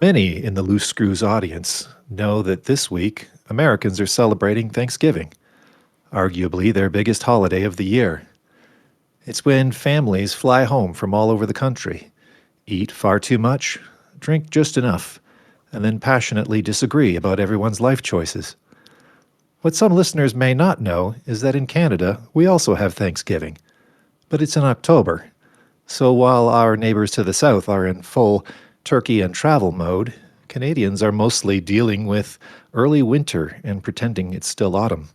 Many in the Loose Screws audience know that this week Americans are celebrating Thanksgiving, arguably their biggest holiday of the year. It's when families fly home from all over the country, eat far too much, drink just enough, and then passionately disagree about everyone's life choices. What some listeners may not know is that in Canada, we also have Thanksgiving, but it's in October. So while our neighbors to the south are in full turkey and travel mode, Canadians are mostly dealing with early winter and pretending it's still autumn.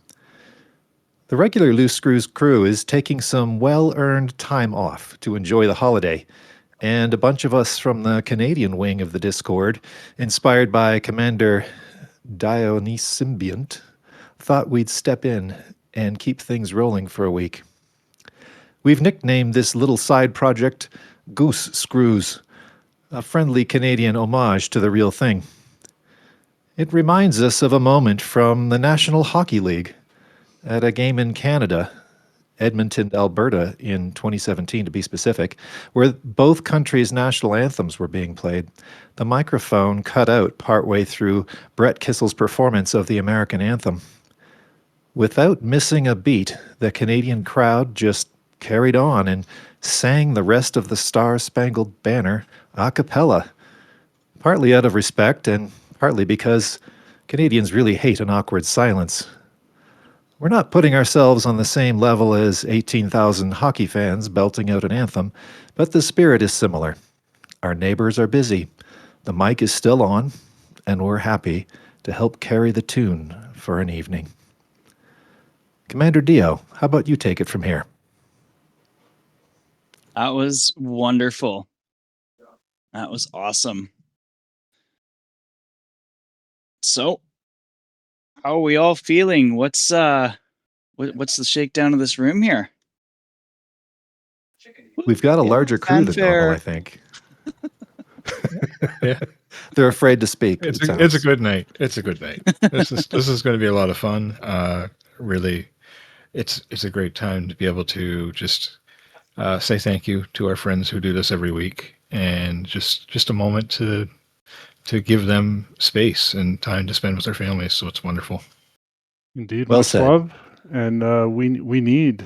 The regular Loose Screws crew is taking some well earned time off to enjoy the holiday, and a bunch of us from the Canadian wing of the Discord, inspired by Commander Dionysymbiont, thought we'd step in and keep things rolling for a week. We've nicknamed this little side project Goose Screws, a friendly Canadian homage to the real thing. It reminds us of a moment from the National Hockey League at a game in Canada, Edmonton, Alberta, in 2017 to be specific, where both countries' national anthems were being played. The microphone cut out partway through Brett Kissel's performance of the American anthem. Without missing a beat, the Canadian crowd just carried on and sang the rest of the Star-Spangled Banner a cappella, partly out of respect and partly because Canadians really hate an awkward silence. We're not putting ourselves on the same level as 18,000 hockey fans belting out an anthem, but the spirit is similar. Our neighbors are busy, the mic is still on, and we're happy to help carry the tune for an evening. Commander Dio, how about you take it from here? That was wonderful. That was awesome. So, how are we all feeling? What's the shakedown of this room here? We've got a larger crew than normal, I think. Yeah. They're afraid to speak. It's a good night. It's a good night. This is going to be a lot of fun. Really, it's a great time to be able to just say thank you to our friends who do this every week, and just a moment to give them space and time to spend with their families. So it's wonderful. Indeed, Well much said. love, and we need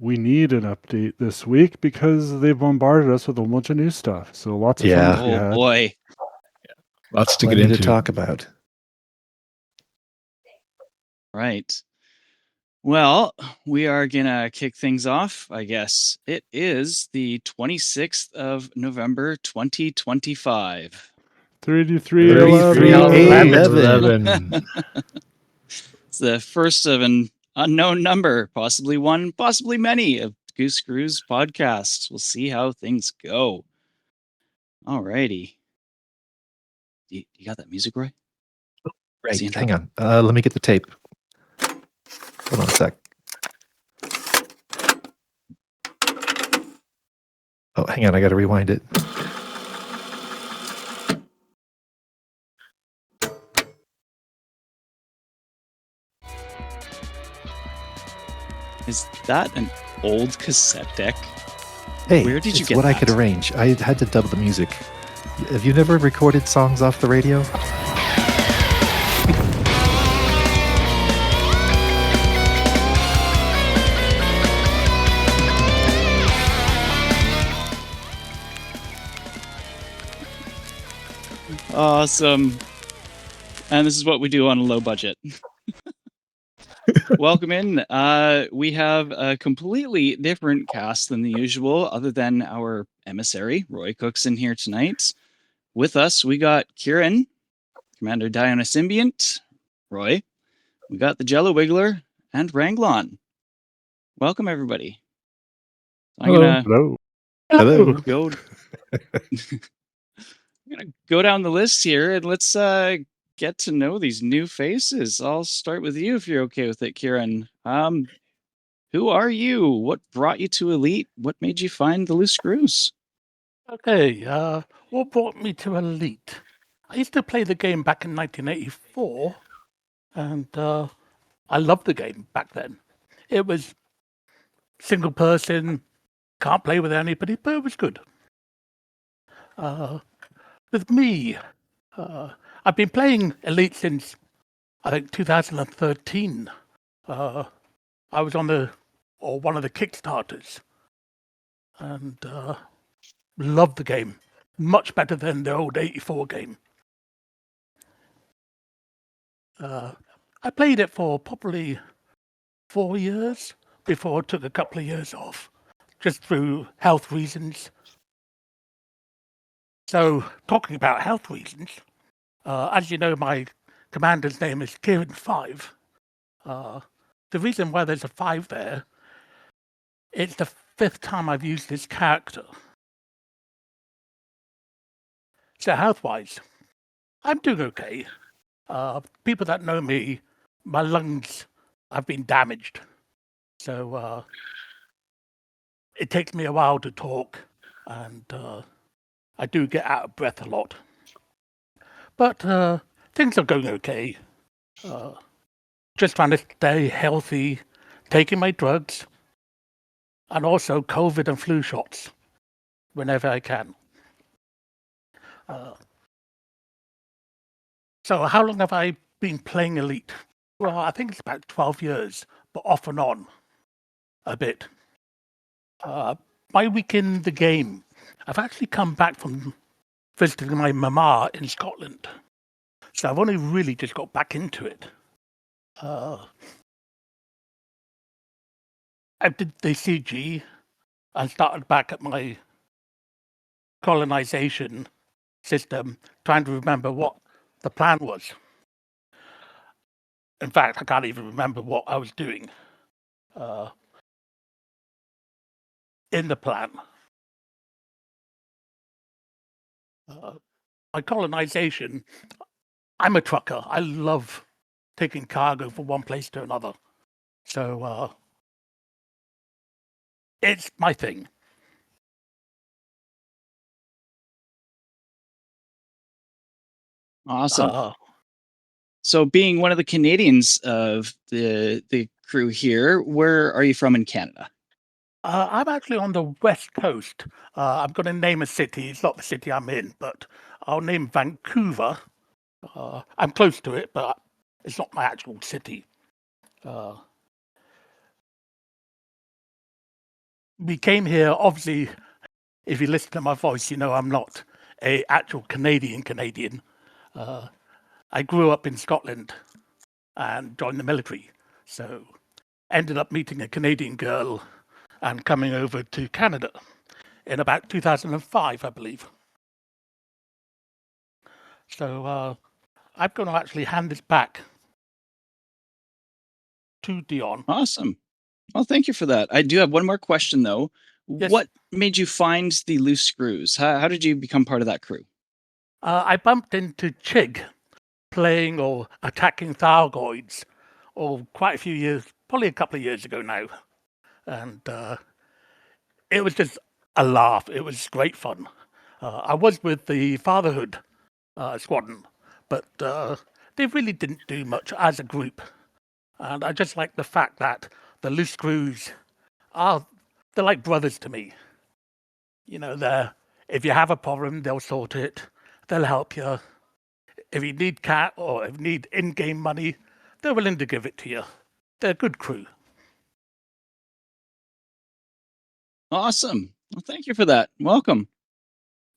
an update this week because they bombarded us with a bunch of new stuff. So lots of fun. To be had. Boy, Lots to Plenty get into. to talk about. Right. Well, we are gonna kick things off, I guess. It is the 26th of November, 2025. 3311. It's the first of an unknown number, possibly one, possibly many, of Goose Screws podcasts. We'll see how things go. Alrighty. You got that music, Roy? Right, hang on. Let me get the tape. Hold on a sec. Oh, hang on. I got to rewind it. Is that an old cassette deck? Hey, where did you it's get what that? I could arrange. I had to dub the music. Have you never recorded songs off the radio? Awesome. And this is what we do on a low budget. Welcome in. We have a completely different cast than the usual, other than our emissary, Roy Cook's in here tonight. With us, we got Kieran, Commander Dionysymbiont, Roy. We got the Jello Wiggler, and Ranglon. Welcome, everybody. I'm Hello. gonna go down the list here, and let's get to know these new faces. I'll start with you if you're okay with it, Kieran. Who are you? What brought you to Elite? What made you find the Loose Screws? Okay, what brought me to Elite? I used to play the game back in 1984, and I loved the game back then. It was single person, can't play with anybody, but it was good. With me, I've been playing Elite since, I think, 2013. I was on one of the Kickstarters, and loved the game. Much better than the old 84 game. I played it for probably 4 years before I took a couple of years off, just through health reasons. So, talking about health reasons, as you know, my commander's name is Kieran 5. The reason why there's a 5 there, it's the 5th time I've used this character. So health-wise, I'm doing okay. People that know me, my lungs have been damaged. So it takes me a while to talk, and I do get out of breath a lot. But things are going okay. Just trying to stay healthy, taking my drugs, and also COVID and flu shots whenever I can. So how long have I been playing Elite? Well, I think it's about 12 years, but off and on a bit. My week in the game, I've actually come back from visiting my mama in Scotland. So I've only really just got back into it. I did the CG and started back at my colonization system, trying to remember what the plan was. In fact, I can't even remember what I was doing in the plan. My colonization, I'm a trucker. I love taking cargo from one place to another. So it's my thing. Awesome. So being one of the Canadians of the crew here, where are you from in Canada? I'm actually on the West Coast. I'm going to name a city. It's not the city I'm in, but I'll name Vancouver. I'm close to it, but it's not my actual city. We came here, obviously, if you listen to my voice, you know I'm not a actual Canadian. I grew up in Scotland and joined the military. So ended up meeting a Canadian girl and coming over to Canada in about 2005, I believe. So I'm going to actually hand this back to Dion. Awesome. Well, thank you for that. I do have one more question, though. Yes. What made you find the Loose Screws? How did you become part of that crew? I bumped into Chig playing or attacking Thargoids quite a few years, probably a couple of years ago now. And it was just a laugh. It was great fun. I was with the Fatherhood squadron, but they really didn't do much as a group. And I just like the fact that the Loose Screws they're like brothers to me. You know, if you have a problem, they'll sort it. They'll help you. If you need cat or if you need in-game money, they're willing to give it to you. They're a good crew. Awesome. Well, thank you for that. Welcome.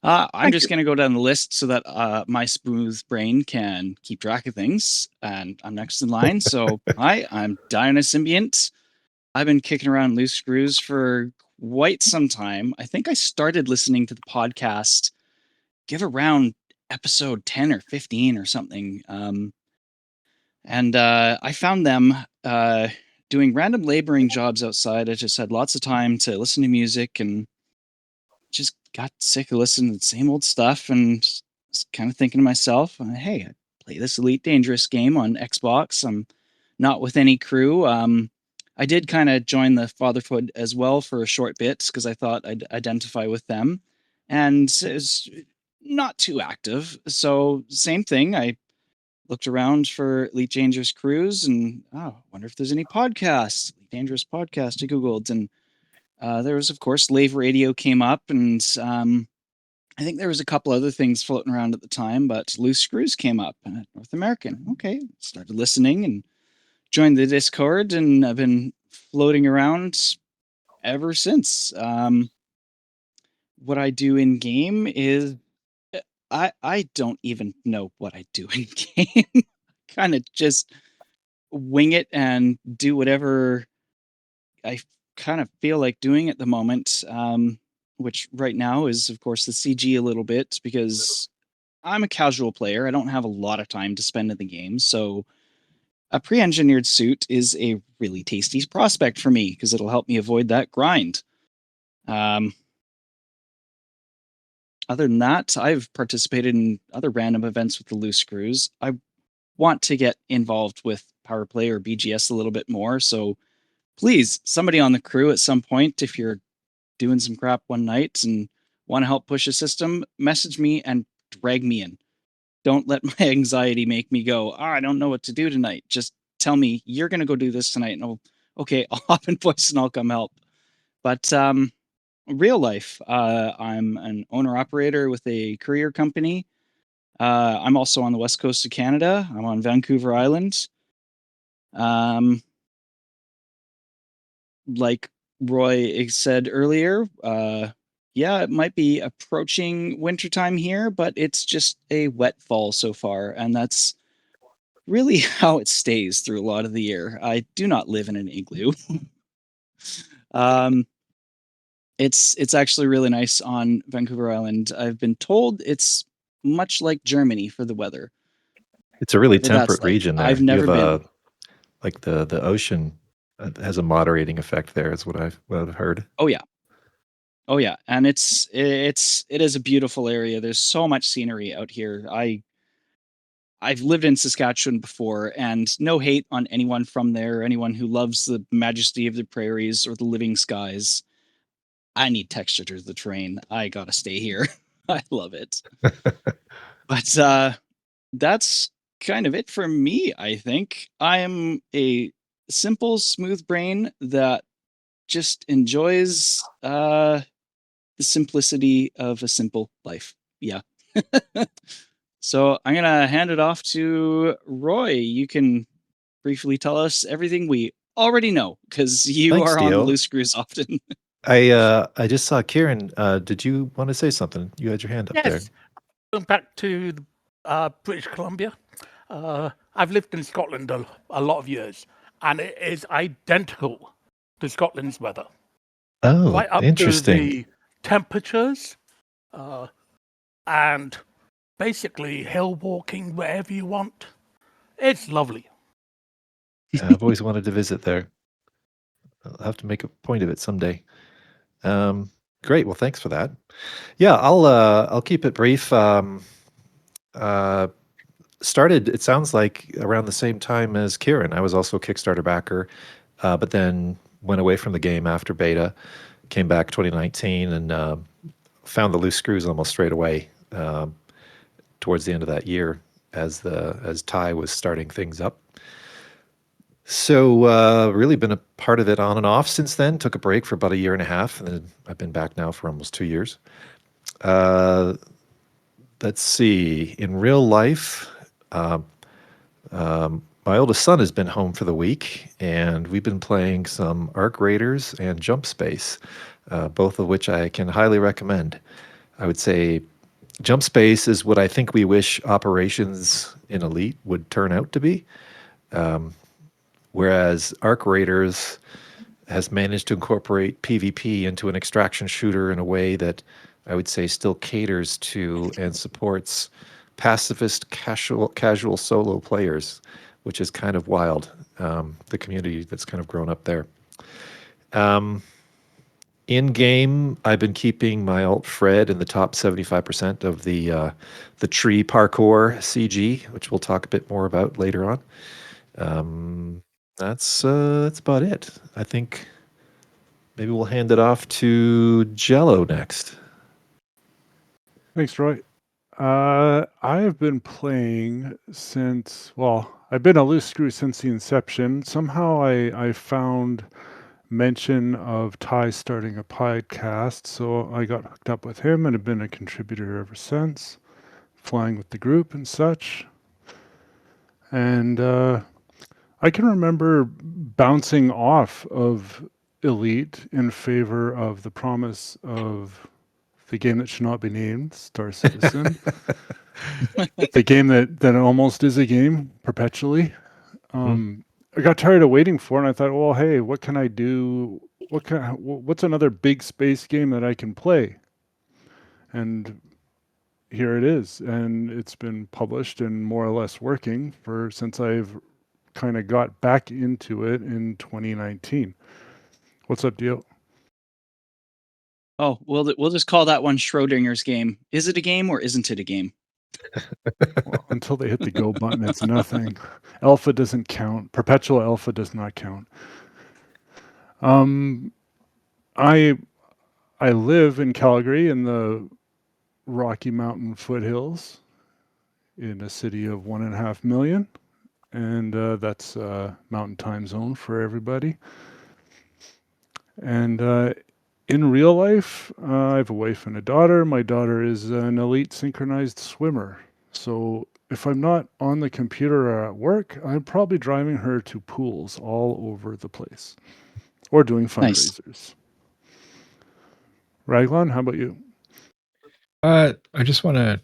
I'm just going to go down the list so that my smooth brain can keep track of things. And I'm next in line. So, hi, I'm Diana Symbiont. I've been kicking around Loose Screws for quite some time. I think I started listening to the podcast, give around episode 10 or 15 or something. And I found them doing random laboring jobs outside. I just had lots of time to listen to music and just got sick of listening to the same old stuff and was kind of thinking to myself, hey, I play this Elite Dangerous game on Xbox. I'm not with any crew. I did kind of join the Fatherhood as well for a short bit because I thought I'd identify with them. And it's not too active. So same thing. I looked around for Elite Dangerous crews and wonder if there's any podcasts. Elite Dangerous podcast I Googled, and there was, of course, Lave Radio came up, and I think there was a couple other things floating around at the time, but Loose Screws came up and North American. Okay, started listening and joined the Discord, and I've been floating around ever since. What I do in game is I don't even know what I do in game. Kind of just wing it and do whatever I kind of feel like doing at the moment. Which right now is, of course, the CG a little bit because I'm a casual player. I don't have a lot of time to spend in the game, so a pre-engineered suit is a really tasty prospect for me because it'll help me avoid that grind. Other than that, I've participated in other random events with the Loose Screws. I want to get involved with Power Play or BGS a little bit more, so please, somebody on the crew at some point, if you're doing some crap one night and want to help push a system, message me and drag me in. Don't let my anxiety make me go, I don't know what to do tonight. Just tell me, you're going to go do this tonight. And I'll hop in voice and I'll come help. But real life, I'm an owner-operator with a courier company. I'm also on the west coast of Canada. I'm on Vancouver Island. Like Roy said earlier, yeah, it might be approaching wintertime here, but it's just a wet fall so far, and that's really how it stays through a lot of the year. I do not live in an igloo. It's actually really nice on Vancouver Island. I've been told it's much like Germany for the weather. It's a really Whatever that's temperate like. region there. I've never you have been. like the ocean has a moderating effect there, is what I've heard. Oh yeah, and it is a beautiful area. There's so much scenery out here. I've lived in Saskatchewan before, and no hate on anyone from there, anyone who loves the majesty of the prairies or the living skies. I need texture to the terrain. I gotta stay here. I love it. But that's kind of it for me, I think. I am a simple, smooth brain that just enjoys the simplicity of a simple life. Yeah. So I'm going to hand it off to Roy. You can briefly tell us everything we already know because you Thanks, are on the Dio. Loose Screws often. I just saw Kieran. Did you want to say something? You had your hand up there. Yes, going back to British Columbia, I've lived in Scotland a lot of years, and it is identical to Scotland's weather. Oh, Right up to interesting. the temperatures, and basically hill walking wherever you want. It's lovely. I've always wanted to visit there. I'll have to make a point of it someday. Great. Well, thanks for that. Yeah, I'll keep it brief. Started, it sounds like, around the same time as Kieran. I was also a Kickstarter backer, but then went away from the game after beta, came back 2019, and found the Loose Screws almost straight away towards the end of that year as Ty was starting things up. So really been a part of it on and off since then. Took a break for about a year and a half, and then I've been back now for almost 2 years. Let's see. In real life, my oldest son has been home for the week, and we've been playing some Arc Raiders and Jump Space, both of which I can highly recommend. I would say Jump Space is what I think we wish Operations in Elite would turn out to be. Whereas Arc Raiders has managed to incorporate PvP into an extraction shooter in a way that I would say still caters to and supports pacifist casual solo players, which is kind of wild, the community that's kind of grown up there. In-game, I've been keeping my alt Fred in the top 75% of the tree parkour CG, which we'll talk a bit more about later on. That's about it. I think maybe we'll hand it off to Jello next. Thanks, Roy. I have been playing since, well, I've been a Loose Screw since the inception. Somehow I found mention of Ty starting a podcast, so I got hooked up with him and have been a contributor ever since, flying with the group and such. And I can remember bouncing off of Elite in favor of the promise of the game that should not be named, Star Citizen. The game that almost is a game perpetually. I got tired of waiting for it, and I thought, well, hey, what can I do? What's another big space game that I can play? And here it is, and it's been published and more or less working since I've kind of got back into it in 2019. What's up, Dio? Oh, we'll just call that one Schrodinger's game. Is it a game or isn't it a game? Well, until they hit the go button, it's nothing. Alpha doesn't count. Perpetual alpha does not count. I live in Calgary in the Rocky Mountain foothills in a city of 1.5 million. And that's Mountain Time Zone for everybody. And in real life, I have a wife and a daughter. My daughter is an elite synchronized swimmer. So if I'm not on the computer or at work, I'm probably driving her to pools all over the place or doing fundraisers. Nice. Raglan, how about you? I just want to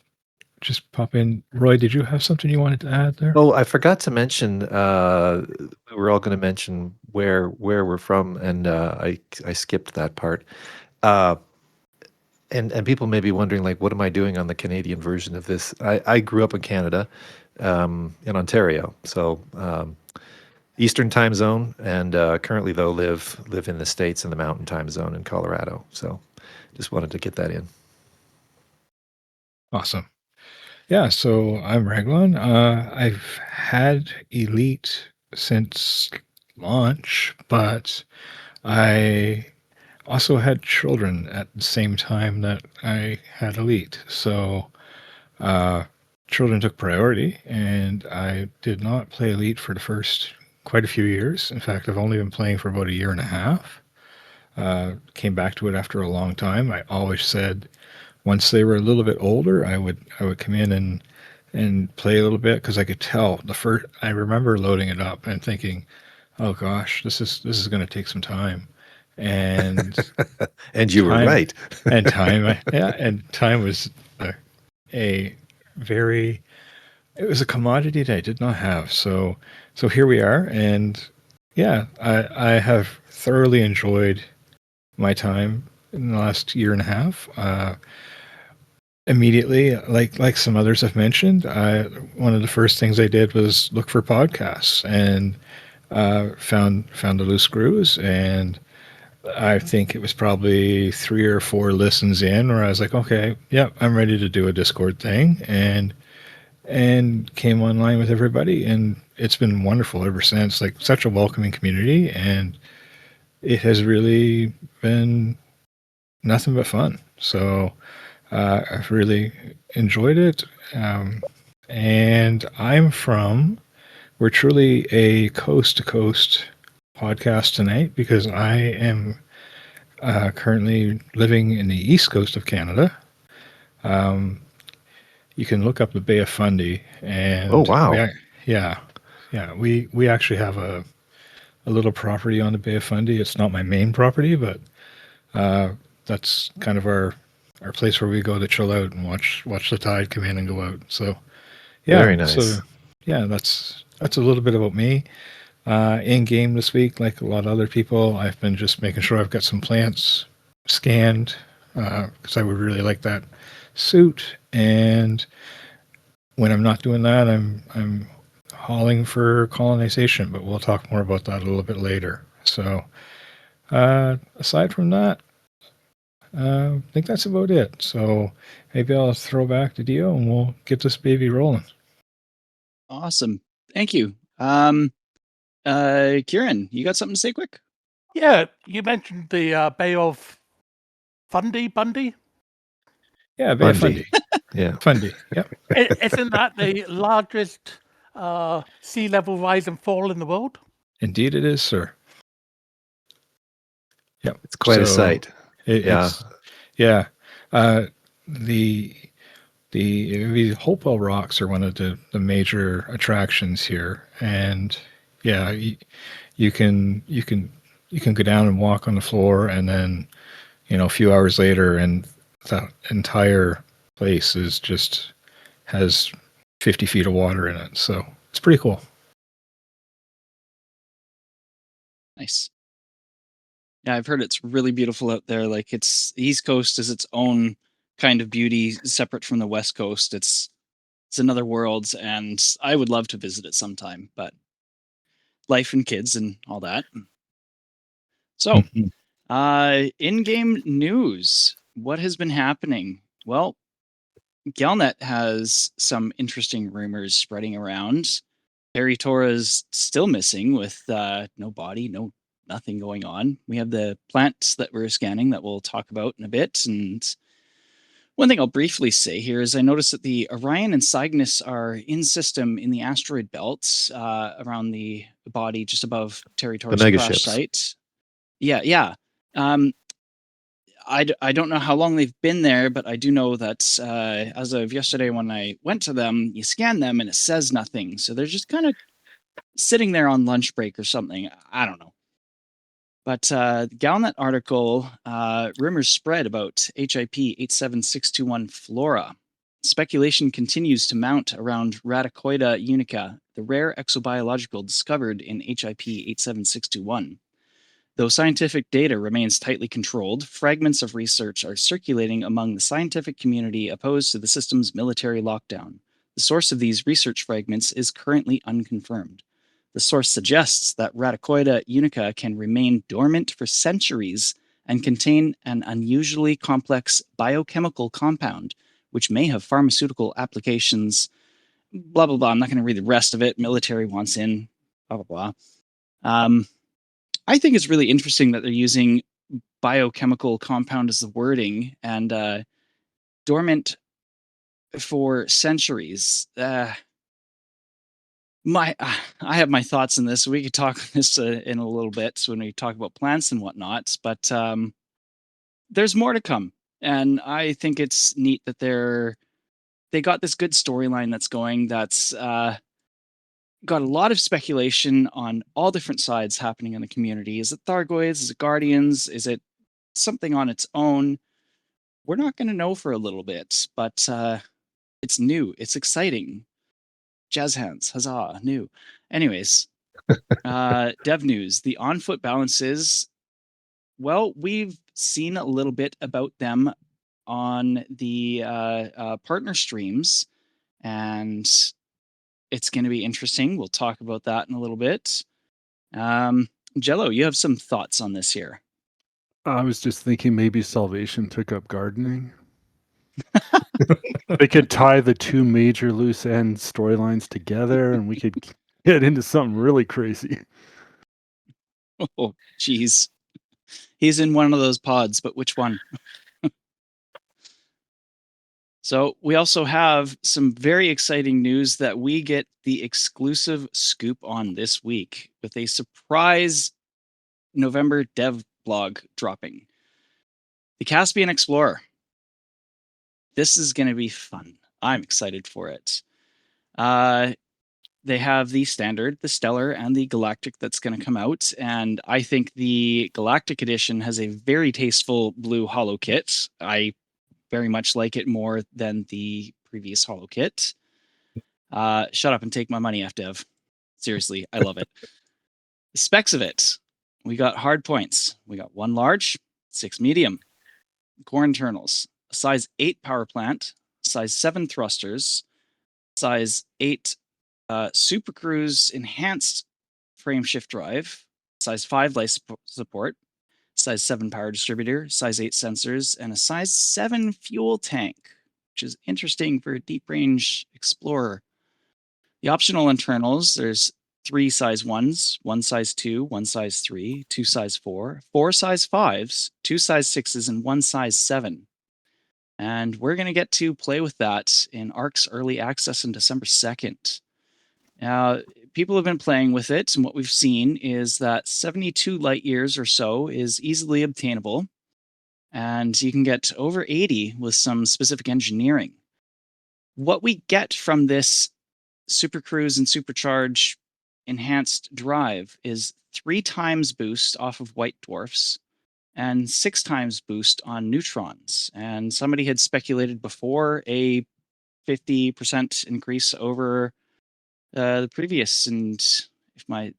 pop in. Roy, did you have something you wanted to add there? Oh, I forgot to mention, we're all going to mention where we're from, and I skipped that part. And people may be wondering, like, what am I doing on the Canadian version of this? I grew up in Canada, in Ontario, so Eastern Time Zone, and currently though live in the States in the Mountain Time Zone in Colorado. So just wanted to get that in. Awesome. Yeah, so I'm Raglan. I've had Elite since launch, but I also had children at the same time that I had Elite. So children took priority, and I did not play Elite for the first quite a few years. In fact, I've only been playing for about 1.5 years. Came back to it after a long time. I always said once they were a little bit older, I would come in and play a little bit, because I could tell I remember loading it up and thinking, oh gosh, this is going to take some time. And and you were right. and time was it was a commodity that I did not have. So here we are, and yeah, I have thoroughly enjoyed my time in the last 1.5 years. Immediately, like some others have mentioned, one of the first things I did was look for podcasts, and found the Goose Screws, and I think it was probably 3 or 4 listens in where I was like, okay, yeah, I'm ready to do a Discord thing, and came online with everybody, and it's been wonderful ever since. Like, such a welcoming community, and it has really been nothing but fun. So I've really enjoyed it. And we're truly a coast to coast podcast tonight, because I am currently living in the east coast of Canada. You can look up the Bay of Fundy, and oh wow, we actually have a little property on the Bay of Fundy. It's not my main property, but that's kind of our place where we go to chill out and watch the tide come in and go out. So yeah, very nice. So yeah, that's a little bit about me. In game this week, like a lot of other people, I've been just making sure I've got some plants scanned, because I would really like that suit. And when I'm not doing that, I'm hauling for colonization, but we'll talk more about that a little bit later. So aside from that, I think that's about it. So maybe I'll throw back to Dio, and we'll get this baby rolling. Awesome. Thank you. Kieran, you got something to say quick? Yeah, you mentioned the Bay of Bundy? Yeah, Bay of Fundy. Yeah. Fundy. Yep. Isn't that the largest sea level rise and fall in the world? Indeed it is, sir. Yeah, It's quite a sight. Yeah. The the Hopewell Rocks are one of the major attractions here, and yeah, you can go down and walk on the floor, and then a few hours later, and the entire place is just has 50 feet of water in it. So it's pretty cool. Nice. Yeah, I've heard it's really beautiful out there. Like it's East Coast is its own kind of beauty, separate from the West Coast. It's another world, and I would love to visit it sometime. But life and kids and all that. So, in-game news. What has been happening? Well, Galnet has some interesting rumors spreading around. Perry Tora's still missing with no body, nothing going on. We have the plants that we're scanning that we'll talk about in a bit. And one thing I'll briefly say here is I noticed that the Orion and Cygnus are in system in the asteroid belt around the body just above Terry Tora's crash megaships. site. Yeah. I don't know how long they've been there, but I do know that as of yesterday when I went to them, you scan them and it says nothing. So they're just kind of sitting there on lunch break or something. I don't know. But the Galnet article, rumors spread about HIP 87621 flora. Speculation continues to mount around Radicoida unica, the rare exobiological discovered in HIP 87621. Though scientific data remains tightly controlled, fragments of research are circulating among the scientific community opposed to the system's military lockdown. The source of these research fragments is currently unconfirmed. The source suggests that Radicoida unica can remain dormant for centuries and contain an unusually complex biochemical compound, which may have pharmaceutical applications. Blah, blah, blah. I'm not going to read the rest of it. Military wants in, blah, blah, blah. I think it's really interesting that they're using biochemical compound as the wording and dormant for centuries. I have my thoughts on this. We could talk on this in a little bit when we talk about plants and whatnot, but there's more to come. And I think it's neat that they got this good storyline that's going that's got a lot of speculation on all different sides happening in the community. Is it Thargoids? Is it Guardians? Is it something on its own? We're not going to know for a little bit, but it's new. It's exciting. Jazz hands. Huzzah. New. Anyways, dev news. The on-foot balances, well, we've seen a little bit about them on the partner streams, and it's going to be interesting. We'll talk about that in a little bit. Jello, you have some thoughts on this here. I was just thinking maybe Salvation took up gardening. They could tie the two major loose end storylines together and we could get into something really crazy. Oh, geez. He's in one of those pods, but which one? So we also have some very exciting news that we get the exclusive scoop on this week with a surprise November dev blog dropping. The Caspian Explorer. This is going to be fun. I'm excited for it. They have the standard, the stellar, and the galactic that's going to come out. And I think the galactic edition has a very tasteful blue holo kit. I very much like it more than the previous holo kit. Shut up and take my money, FDev. Seriously, I love it. The specs of it. We got hard points. We got 1 large, 6 medium, core internals, a size 8 power plant, size 7 thrusters, size 8 Super Cruise enhanced frame shift drive, size 5 light support, size 7 power distributor, size 8 sensors, and a size 7 fuel tank, which is interesting for a deep range explorer. The optional internals, there's 3 size 1s, 1 size 2, 1 size 3, 2 size 4, 4 size 5s, 2 size 6s, and 1 size 7. And we're going to get to play with that in ARC's early access on December 2nd. Now, people have been playing with it, and what we've seen is that 72 light years or so is easily obtainable, and you can get over 80 with some specific engineering. What we get from this Super Cruise and Supercharge enhanced drive is 3 times boost off of white dwarfs and 6 times boost on neutrons. And somebody had speculated before a 50% increase over the previous. And if my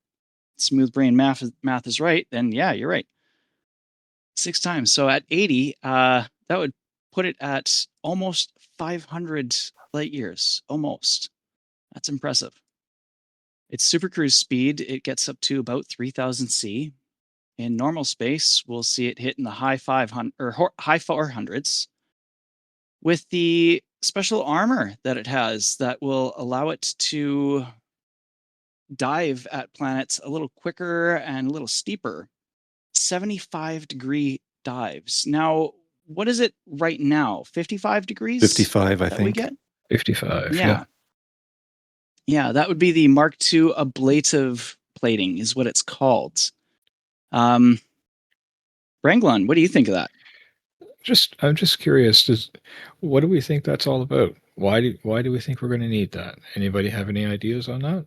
smooth brain math is right, then yeah, you're right. 6 times. So at 80, that would put it at almost 500 light years. Almost. That's impressive. Its Super Cruise speed, it gets up to about 3000 C. In normal space, we'll see it hit in the high 500 or high 400s. With the special armor that it has that will allow it to dive at planets a little quicker and a little steeper. 75-degree dives. Now, what is it right now? 55 degrees? 55, I that we think. get? 55. Yeah. Yeah, that would be the Mark II ablative plating is what it's called. Branglon, what do you think of that? I'm just curious. What do we think that's all about? Why do we think we're going to need that? Anybody have any ideas on that?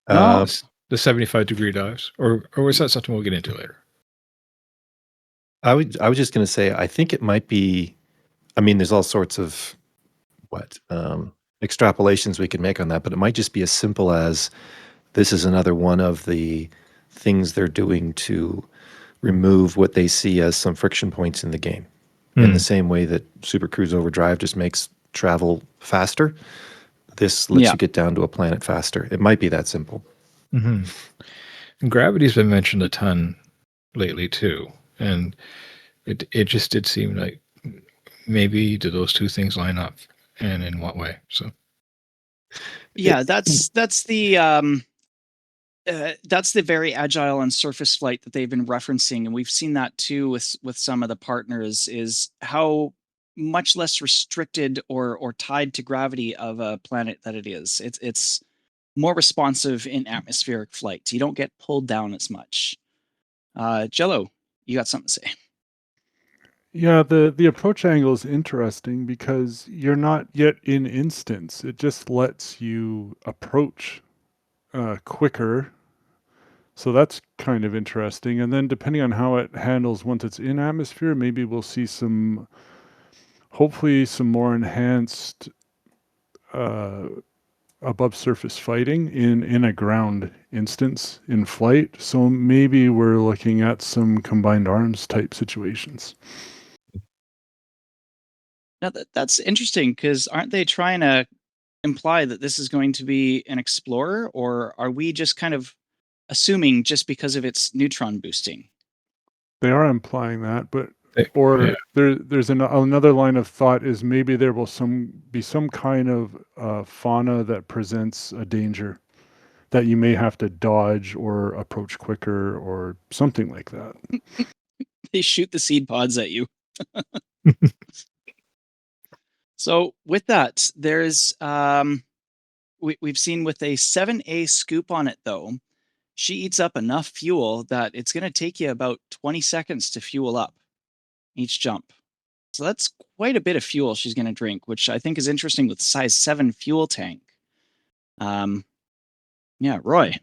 No. The 75-degree dives, or is that something we'll get into later? I was just going to say, I think it might be. I mean, there's all sorts of extrapolations we can make on that, but it might just be as simple as this is another one of the things they're doing to remove what they see as some friction points in the game. In the same way that Super Cruise Overdrive just makes travel faster, this lets you get down to a planet faster. It might be that simple. Mm-hmm. And gravity's been mentioned a ton lately too, and it just did seem like maybe do those two things line up, and in what way? So yeah, that's the very agile and surface flight that they've been referencing, and we've seen that too with some of the partners, is how much less restricted or tied to gravity of a planet that it is. It's more responsive in atmospheric flight. You don't get pulled down as much. Jello, you got something to say? Yeah, the approach angle is interesting because you're not yet in instance. It just lets you approach quicker. So that's kind of interesting. And then depending on how it handles once it's in atmosphere, maybe we'll see hopefully some more enhanced above surface fighting in a ground instance in flight. So maybe we're looking at some combined arms type situations. Now that's interesting, because aren't they trying to imply that this is going to be an explorer, or are we just kind of assuming just because of its neutron boosting? They are implying that, but yeah. there's another line of thought is maybe there will be some kind of fauna that presents a danger that you may have to dodge or approach quicker or something like that. They shoot the seed pods at you. So with that, there's we've seen with a 7A scoop on it though, she eats up enough fuel that it's going to take you about 20 seconds to fuel up each jump. So that's quite a bit of fuel she's going to drink, which I think is interesting with size 7 fuel tank. Yeah, Roy.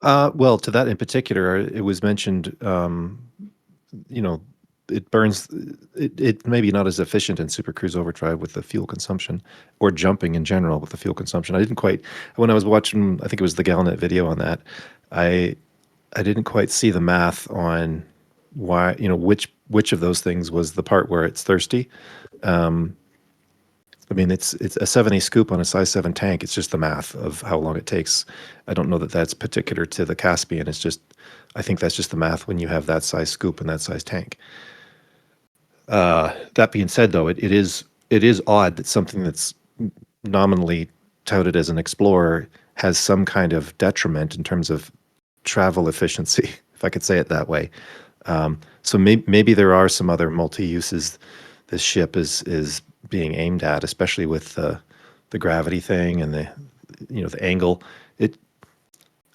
Well, to that in particular, it was mentioned, it burns, it maybe not as efficient in Super Cruise Overdrive with the fuel consumption, or jumping in general with the fuel consumption. I didn't quite, when I was watching, I think it was the Galnet video on that, I didn't quite see the math on why, which of those things was the part where it's thirsty. I mean, it's a 7A scoop on a size 7 tank. It's just the math of how long it takes. I don't know that that's particular to the Caspian. It's just, I think that's just the math when you have that size scoop and that size tank. That being said, though, it is odd that something that's nominally touted as an explorer has some kind of detriment in terms of travel efficiency, if I could say it that way. So maybe there are some other multi-uses this ship is being aimed at, especially with the gravity thing and the angle.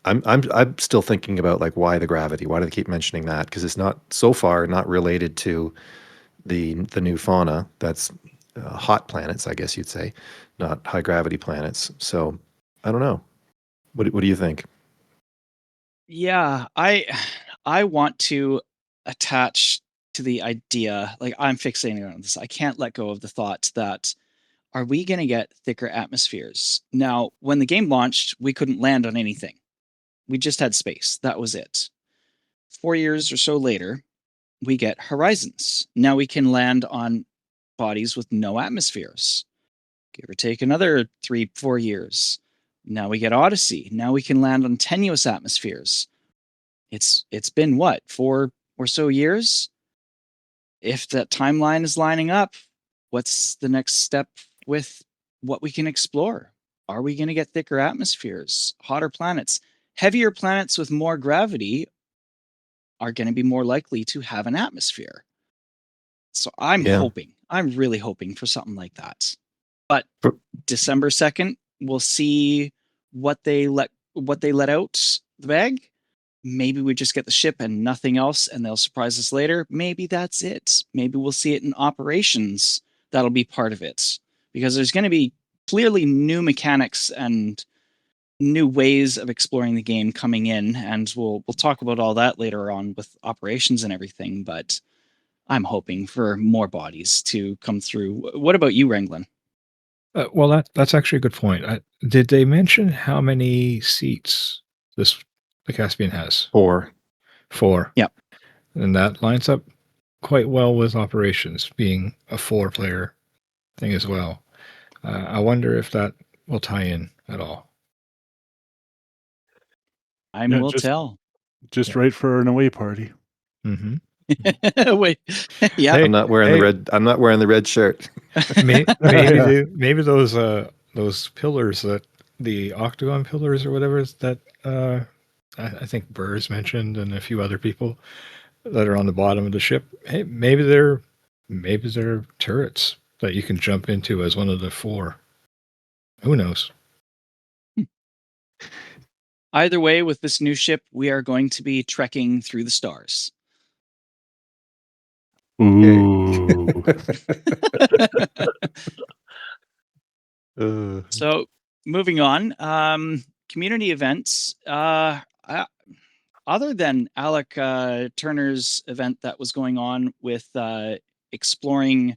I'm still thinking about like why the gravity? Why do they keep mentioning that? Because it's not so far not related to the new fauna. That's hot planets, I guess you'd say, not high gravity planets. So I don't know. What do you think? Yeah, I want to attach to the idea, like I'm fixating on this. I can't let go of the thought that are we going to get thicker atmospheres? Now, when the game launched, we couldn't land on anything. We just had space. That was it. 4 years or so later, we get horizons. Now we can land on bodies with no atmospheres. Give or take another 3-4 years. Now we get Odyssey. Now we can land on tenuous atmospheres. It's been what, 4 or so years? If that timeline is lining up, what's the next step with what we can explore? Are we going to get thicker atmospheres, hotter planets? Heavier planets with more gravity are going to be more likely to have an atmosphere. So I'm really hoping for something like that. But December 2nd, we'll see what they let out the bag. Maybe we just get the ship and nothing else, and they'll surprise us later. Maybe that's it. Maybe we'll see it in operations. That'll be part of it. Because there's going to be clearly new mechanics and new ways of exploring the game coming in, and we'll talk about all that later on with operations and everything, but I'm hoping for more bodies to come through. What about you, Ranglin? Well, that's actually a good point. Did they mention how many seats the Caspian has? 4. 4. Yep. And that lines up quite well with operations being a 4-player thing as well. I wonder if that will tie in at all. Time will tell. Just right for an away party. Mm-hmm. Wait, yeah. I'm not wearing the red. I'm not wearing the red shirt. Maybe those pillars, that the octagon pillars or whatever that I think Burrs mentioned and a few other people that are on the bottom of the ship. Hey, maybe they're turrets that you can jump into as one of the 4. Who knows? Either way, with this new ship, we are going to be trekking through the stars. Ooh. So, moving on, community events. Other than Alec Turner's event that was going on with exploring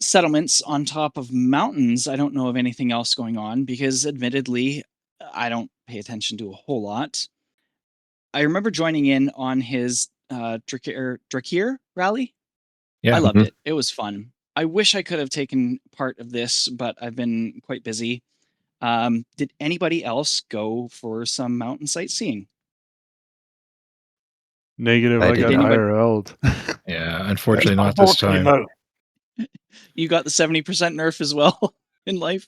settlements on top of mountains, I don't know of anything else going on because, admittedly, I don't pay attention to a whole lot. I remember joining in on his Drakir rally. Yeah. I loved it. It was fun. I wish I could have taken part of this, but I've been quite busy. Did anybody else go for some mountain sightseeing? Negative, I I got did. IRL'd. Yeah, unfortunately not this time. No. You got the 70% nerf as well in life?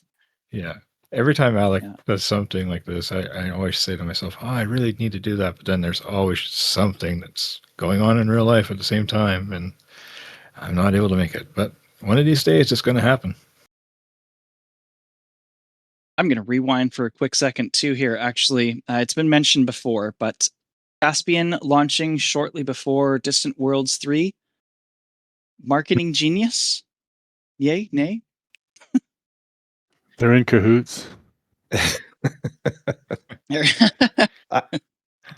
Yeah. Every time Alec does something like this, I always say to myself, oh, I really need to do that. But then there's always something that's going on in real life at the same time, and I'm not able to make it. But one of these days, it's going to happen. I'm going to rewind for a quick second, too, here, actually. It's been mentioned before, but Caspian launching shortly before Distant Worlds 3. Marketing genius? Yay? Nay? They're in cahoots. They know I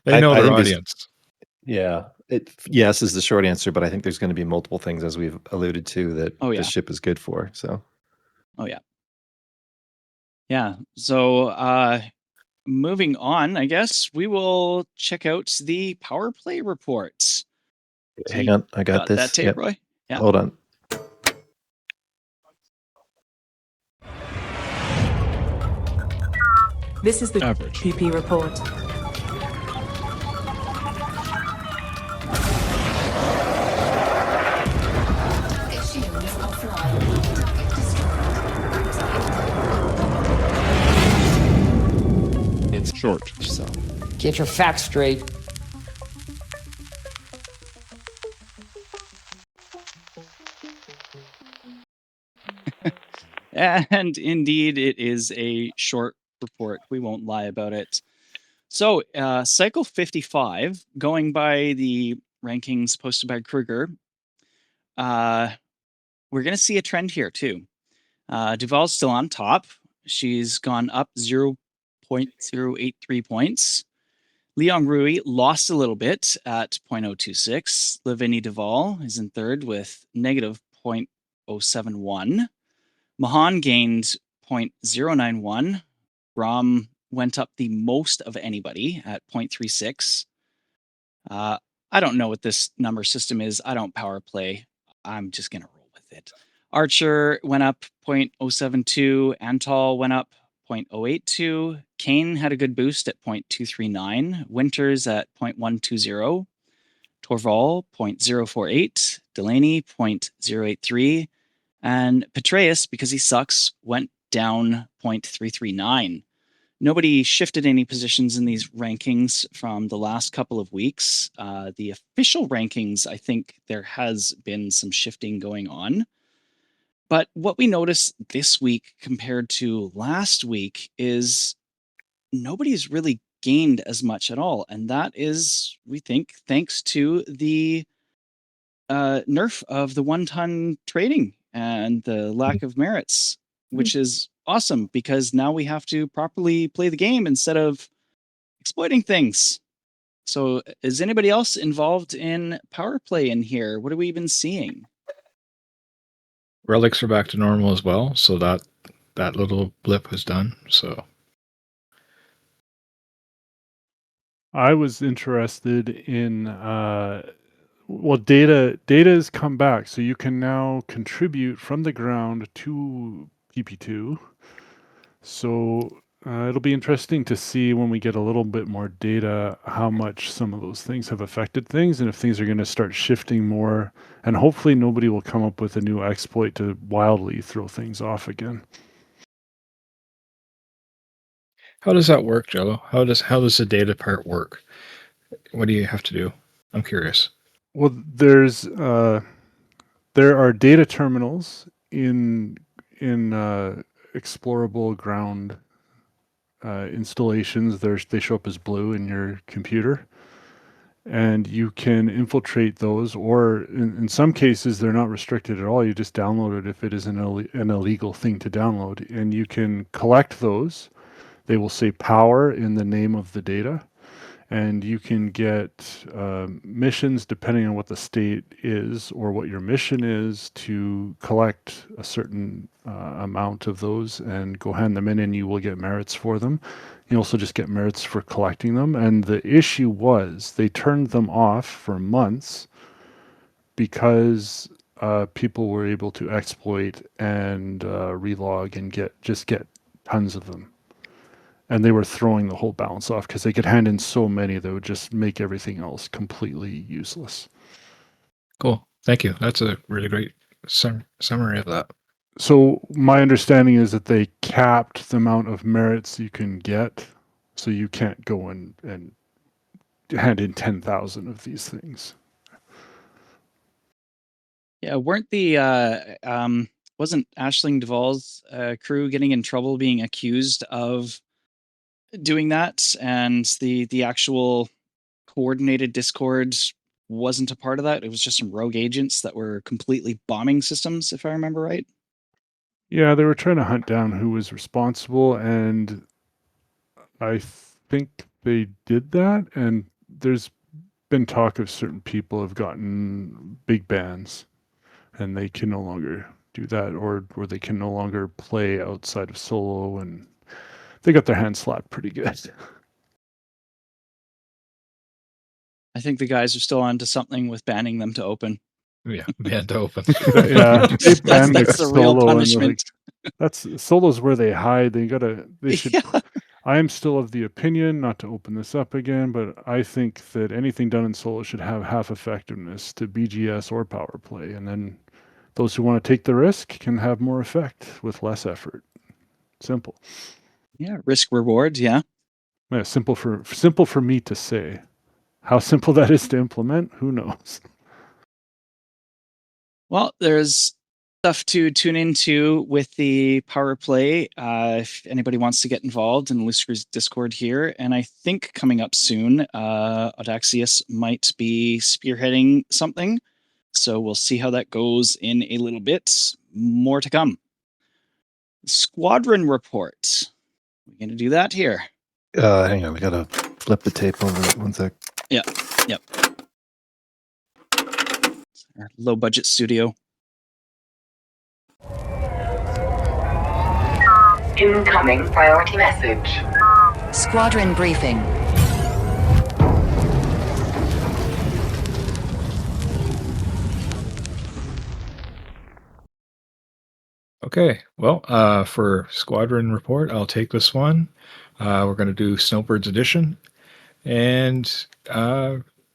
their think audience. Yeah. Yes is the short answer, but I think there's going to be multiple things, as we've alluded to, that the ship is good for. So. Oh, yeah. Yeah. So, moving on, I guess we will check out the power play reports. Hang on, I got this. That tape, Roy? Yeah. Hold on. This is the Average. PP report. It's short, so get your facts straight. And indeed, it is a short report. We won't lie about it. So, cycle 55, going by the rankings posted by Kruger, we're going to see a trend here too. Duval's still on top. She's gone up 0.083 points. Leon Rui lost a little bit at 0.026. Lavinie Duval is in third with negative 0.071. Mahan gained 0.091. Rom went up the most of anybody at 0.36. I don't know what this number system is. I don't power play. I'm just going to roll with it. Archer went up 0.072. Antal went up 0.082. Kane had a good boost at 0.239. Winters at 0.120. Torval 0.048. Delaney 0.083. And Petraeus, because he sucks, went down 0.339. Nobody shifted any positions in these rankings from the last couple of weeks. The official rankings, I think there has been some shifting going on. But what we noticed this week compared to last week is nobody's really gained as much at all. And that is, we think, thanks to the nerf of the one-ton trading and the lack of merits, which is awesome because now we have to properly play the game instead of exploiting things. So is anybody else involved in power play in here? What are we even seeing? Relics are back to normal as well, so that little blip was done. So I was interested in well, data has come back, so you can now contribute from the ground to PP2. So it'll be interesting to see when we get a little bit more data how much some of those things have affected things, and if things are going to start shifting more. And hopefully nobody will come up with a new exploit to wildly throw things off again. how does that work, Jello? How does the data part work? What do you have to do? I'm curious. Well, there are data terminals in explorable ground installations. They show up as blue in your computer, and you can infiltrate those, or in some cases they're not restricted at all. You just download it if it is an illegal thing to download, and you can collect those. They will say power in the name of the data, and you can get missions depending on what the state is or what your mission is to collect a certain amount of those and go hand them in, and you will get merits for them. You also just get merits for collecting them. And the issue was they turned them off for months because people were able to exploit and relog and get tons of them. And they were throwing the whole balance off because they could hand in so many that would just make everything else completely useless. Cool. Thank you. That's a really great summary of that. So my understanding is that they capped the amount of merits you can get, so you can't go and hand in 10,000 of these things. Yeah, weren't the wasn't Aisling Duval's crew getting in trouble being accused of doing that, and the actual coordinated Discord wasn't a part of that? It was just some rogue agents that were completely bombing systems, if I remember right. Yeah, they were trying to hunt down who was responsible, and I think they did that. And there's been talk of certain people have gotten big bans, and they can no longer do that, or they can no longer play outside of solo, and they got their hands slapped pretty good. I think the guys are still onto something with banning them to open. Yeah, banned to open. Yeah, they banned That's the real solo, and punishment. that's solo's where they hide. They should. Yeah. I am still of the opinion, not to open this up again, but I think that anything done in solo should have half effectiveness to BGS or power play, and then those who want to take the risk can have more effect with less effort. Simple. Yeah, risk reward, yeah. Yeah, simple for me to say. How simple that is to implement, who knows? Well, there's stuff to tune into with the power play. If anybody wants to get involved in the Loose Screws Discord here, and I think coming up soon, Audaxius might be spearheading something. So we'll see how that goes in a little bit. More to come. Squadron report. We're going to do that here. Hang on, we gotta flip the tape over. One sec. Yep. Our low budget studio. Incoming priority message. Squadron briefing. Okay, well, for Squadron Report, I'll take this one. We're going to do Snowbirds Edition. And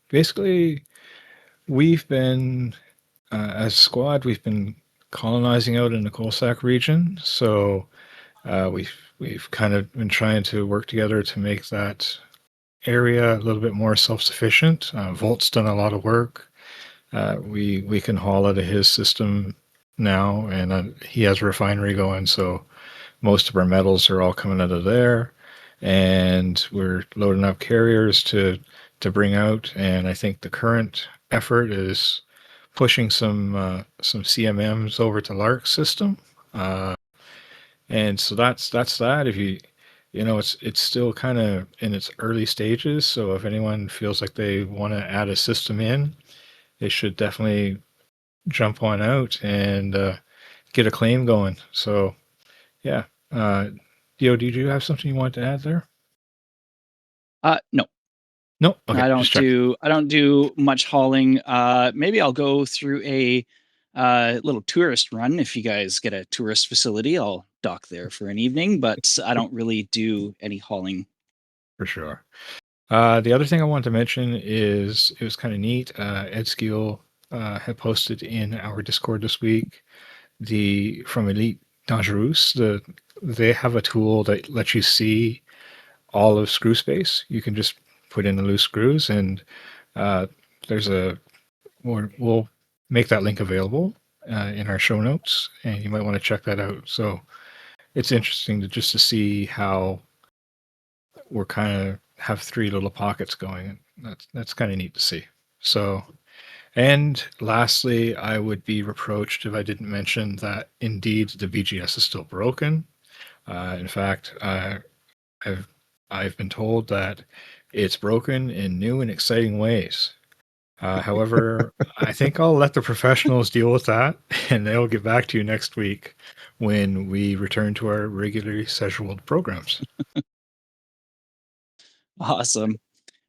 basically, we've been, as a squad, we've been colonizing out in the Coalsack region. So we've kind of been trying to work together to make that area a little bit more self-sufficient. Volt's done a lot of work. We can haul out of his system now, and he has a refinery going, so most of our metals are all coming out of there, and we're loading up carriers to bring out. And I think the current effort is pushing some CMMs over to Lark's system, and so that's that. If it's still kind of in its early stages, so if anyone feels like they want to add a system in, they should definitely jump on out and get a claim going. So yeah. Dio, did you have something you wanted to add there? No. Okay, I don't do much hauling. Maybe I'll go through a little tourist run. If you guys get a tourist facility, I'll dock there for an evening, but I don't really do any hauling. For sure. The other thing I wanted to mention is it was kind of neat. Ed Skeel had posted in our Discord this week from Elite Dangerous. They have a tool that lets you see all of screw space. You can just put in the loose screws, and we'll make that link available in our show notes, and you might want to check that out. So it's interesting to see how we're kind of have three little pockets going. That's kind of neat to see. So, and lastly, I would be reproached if I didn't mention that indeed the BGS is still broken. In fact, I've been told that it's broken in new and exciting ways. However, I think I'll let the professionals deal with that, and they'll get back to you next week when we return to our regularly scheduled programs. Awesome.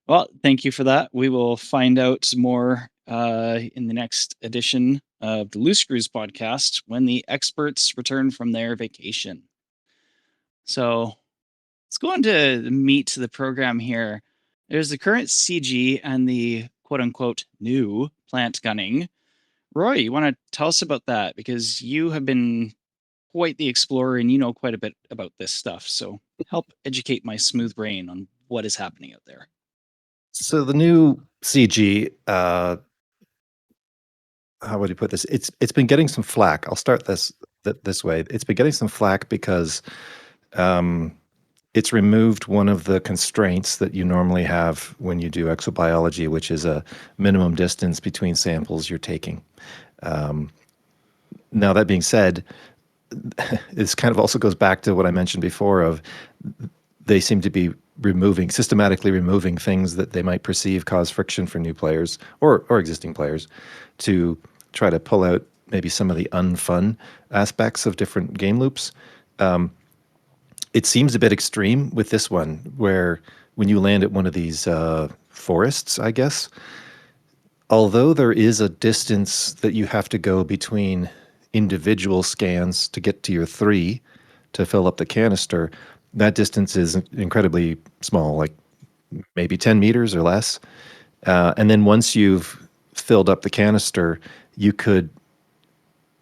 Well, thank you for that. We will find out more in the next edition of the Loose Screws podcast when the experts return from their vacation. So let's go on to the meat of the program here. There's the current CG and the quote unquote new plant gunning. Roy, you want to tell us about that? Because you have been quite the explorer and you know quite a bit about this stuff. So help educate my smooth brain on what is happening out there. So the new CG, how would you put this? It's been getting some flack. I'll start this way. It's been getting some flack because it's removed one of the constraints that you normally have when you do exobiology, which is a minimum distance between samples you're taking. Now, that being said, this kind of also goes back to what I mentioned before of they seem to be systematically removing things that they might perceive cause friction for new players or existing players to try to pull out maybe some of the unfun aspects of different game loops. It seems a bit extreme with this one, where when you land at one of these forests, I guess, although there is a distance that you have to go between individual scans to get to your 3 to fill up the canister, that distance is incredibly small, like maybe 10 meters or less. And then once you've filled up the canister, you could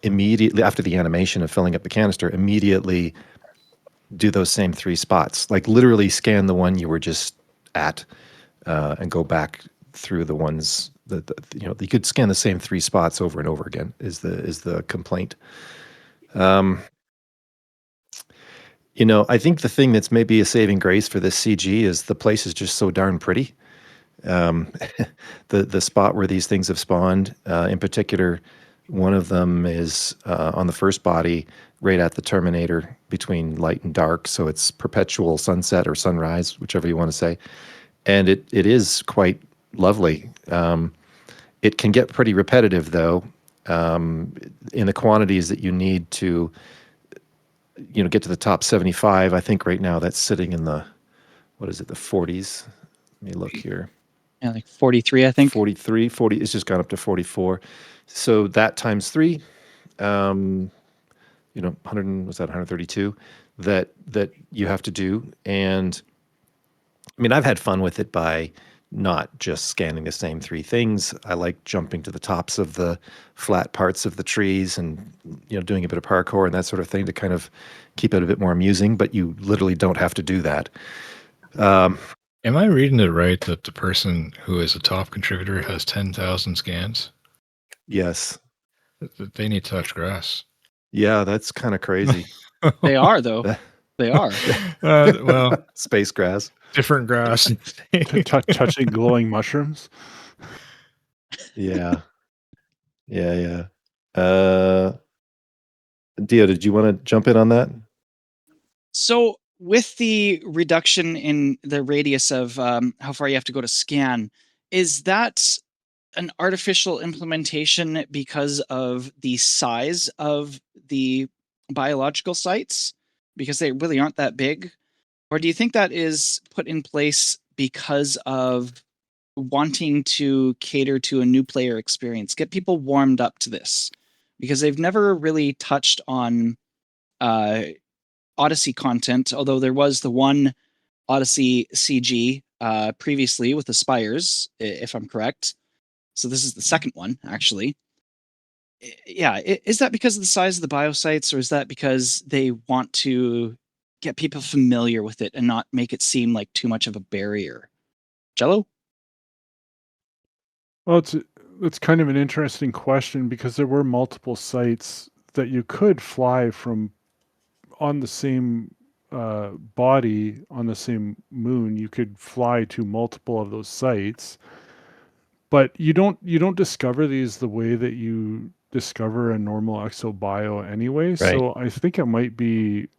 immediately, after the animation of filling up the canister, immediately do those same 3 spots, like literally scan the one you were just at and go back through the ones you could scan the same 3 spots over and over again is the complaint. I think the thing that's maybe a saving grace for this CG is the place is just so darn pretty. The spot where these things have spawned, in particular, one of them is on the first body, right at the terminator between light and dark. So it's perpetual sunset or sunrise, whichever you want to say. And it is quite lovely. It can get pretty repetitive, though, in the quantities that you need to, get to the top 75. I think right now that's sitting in the 40s. Let me look here. Yeah, like 43, I think. 43, 40. It's just gone up to 44. So that times 3, 100, was that 132 that you have to do. And I mean, I've had fun with it by not just scanning the same 3 things. I like jumping to the tops of the flat parts of the trees and, doing a bit of parkour and that sort of thing to kind of keep it a bit more amusing, but you literally don't have to do that. Am I reading it right that the person who is a top contributor has 10,000 scans? Yes. They need to touch grass. Yeah, that's kind of crazy. They are, though. They are. Well, space grass. Different grass. Touching glowing mushrooms. Yeah. Yeah. Dio, did you want to jump in on that? So with the reduction in the radius of how far you have to go to scan, is that an artificial implementation because of the size of the biological sites? Because they really aren't that big? Or do you think that is put in place because of wanting to cater to a new player experience, get people warmed up to this? Because they've never really touched on Odyssey content, although there was the one Odyssey CG previously with the spires, if I'm correct. So this is the second one, actually. Yeah, is that because of the size of the biosites, or is that because they want to get people familiar with it and not make it seem like too much of a barrier? Jello? Well, it's kind of an interesting question because there were multiple sites that you could fly from on the same body on the same moon. You could fly to multiple of those sites, but you don't discover these the way that you discover a normal exobio anyway. Right. So I think it might be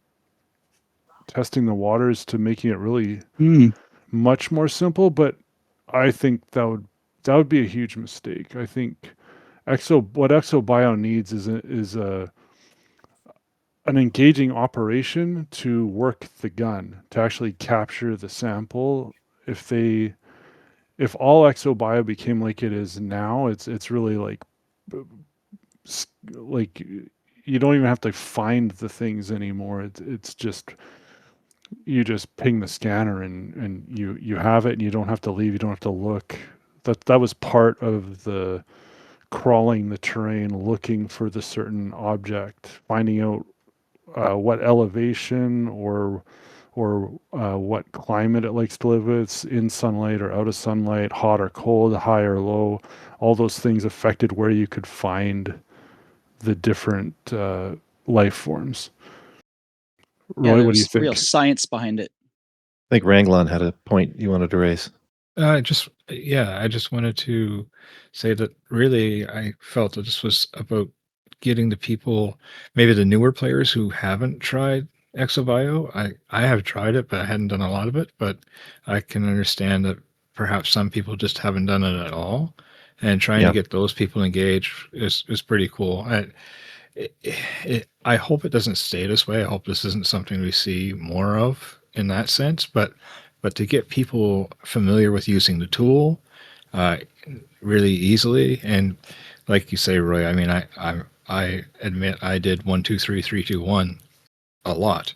testing the waters to making it really much more simple, but I think that would be a huge mistake. I think what exobio needs is an engaging operation to work the gun, to actually capture the sample. If all exobio became like it is now, it's really like you don't even have to find the things anymore. It's just you just ping the scanner and you have it, and you don't have to leave, you don't have to look. That was part of the crawling the terrain, looking for the certain object, finding out what elevation or what climate it likes to live with, in sunlight or out of sunlight, hot or cold, high or low. All those things affected where you could find the different life forms. Roy, what do you think? Real science behind it. I think Ranglon had a point you wanted to raise. I just wanted to say that really I felt that this was about getting the people, maybe the newer players who haven't tried Exobio. I have tried it, but I hadn't done a lot of it. But I can understand that perhaps some people just haven't done it at all, and trying to get those people engaged is pretty cool. I hope it doesn't stay this way. I hope this isn't something we see more of in that sense. But to get people familiar with using the tool really easily, and like you say, Roy, I mean, I admit I did 1, 2, 3, 3, 2, 1 a lot,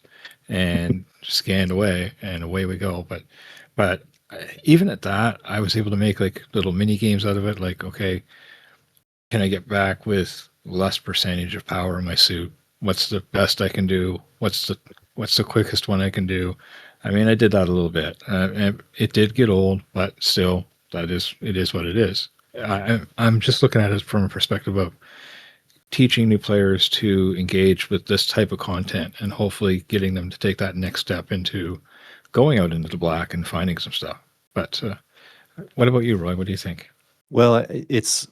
and scanned away, and away we go. But even at that, I was able to make like little mini games out of it. Like, okay, can I get back with less percentage of power in my suit? What's the best I can do? What's the quickest one I can do? I mean, I did that a little bit, and it did get old, but still, it is what it is. I'm just looking at it from a perspective of teaching new players to engage with this type of content and hopefully getting them to take that next step into going out into the black and finding some stuff. But what about you, Roy? What do you think? Well, this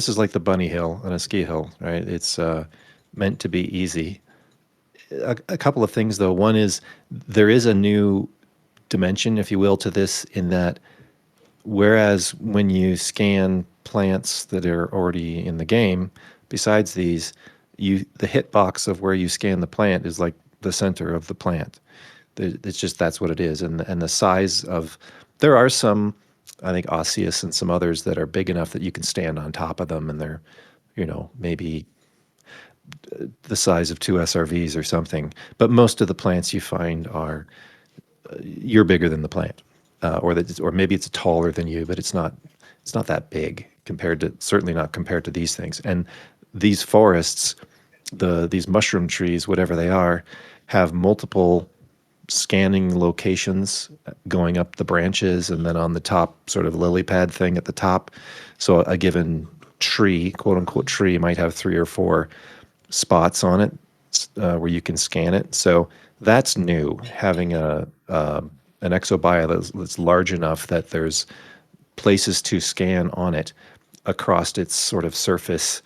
is like the bunny hill on a ski hill, right? It's meant to be easy. A couple of things, though. One is there is a new dimension, if you will, to this, in that whereas when you scan plants that are already in the game, besides these, the hitbox of where you scan the plant is like the center of the plant. It's just that's what it is, and the size of there are some, I think osseous and some others that are big enough that you can stand on top of them, and they're, maybe the size of two SRVs or something. But most of the plants you find are you're bigger than the plant, or maybe it's taller than you, but it's not that big certainly not compared to these things. And these forests, these mushroom trees, whatever they are, have multiple scanning locations going up the branches, and then on the top sort of lily pad thing at the top. So a given tree, quote unquote tree, might have 3 or 4 spots on it where you can scan it. So that's new, having an exobiome that's large enough that there's places to scan on it across its sort of surface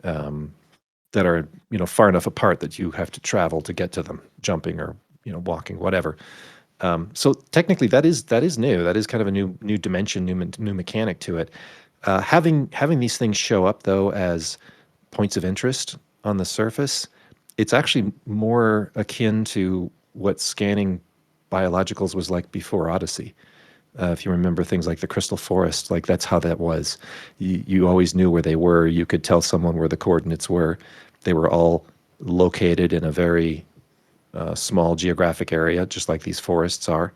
that are far enough apart that you have to travel to get to them, jumping or walking, whatever. So technically, that is new. That is kind of a new dimension, new mechanic to it. Having these things show up though as points of interest on the surface, it's actually more akin to what scanning biologicals was like before Odyssey. If you remember things like the Crystal Forest, like that's how that was. You always knew where they were. You could tell someone where the coordinates were. They were all located in a very small geographic area, just like these forests are,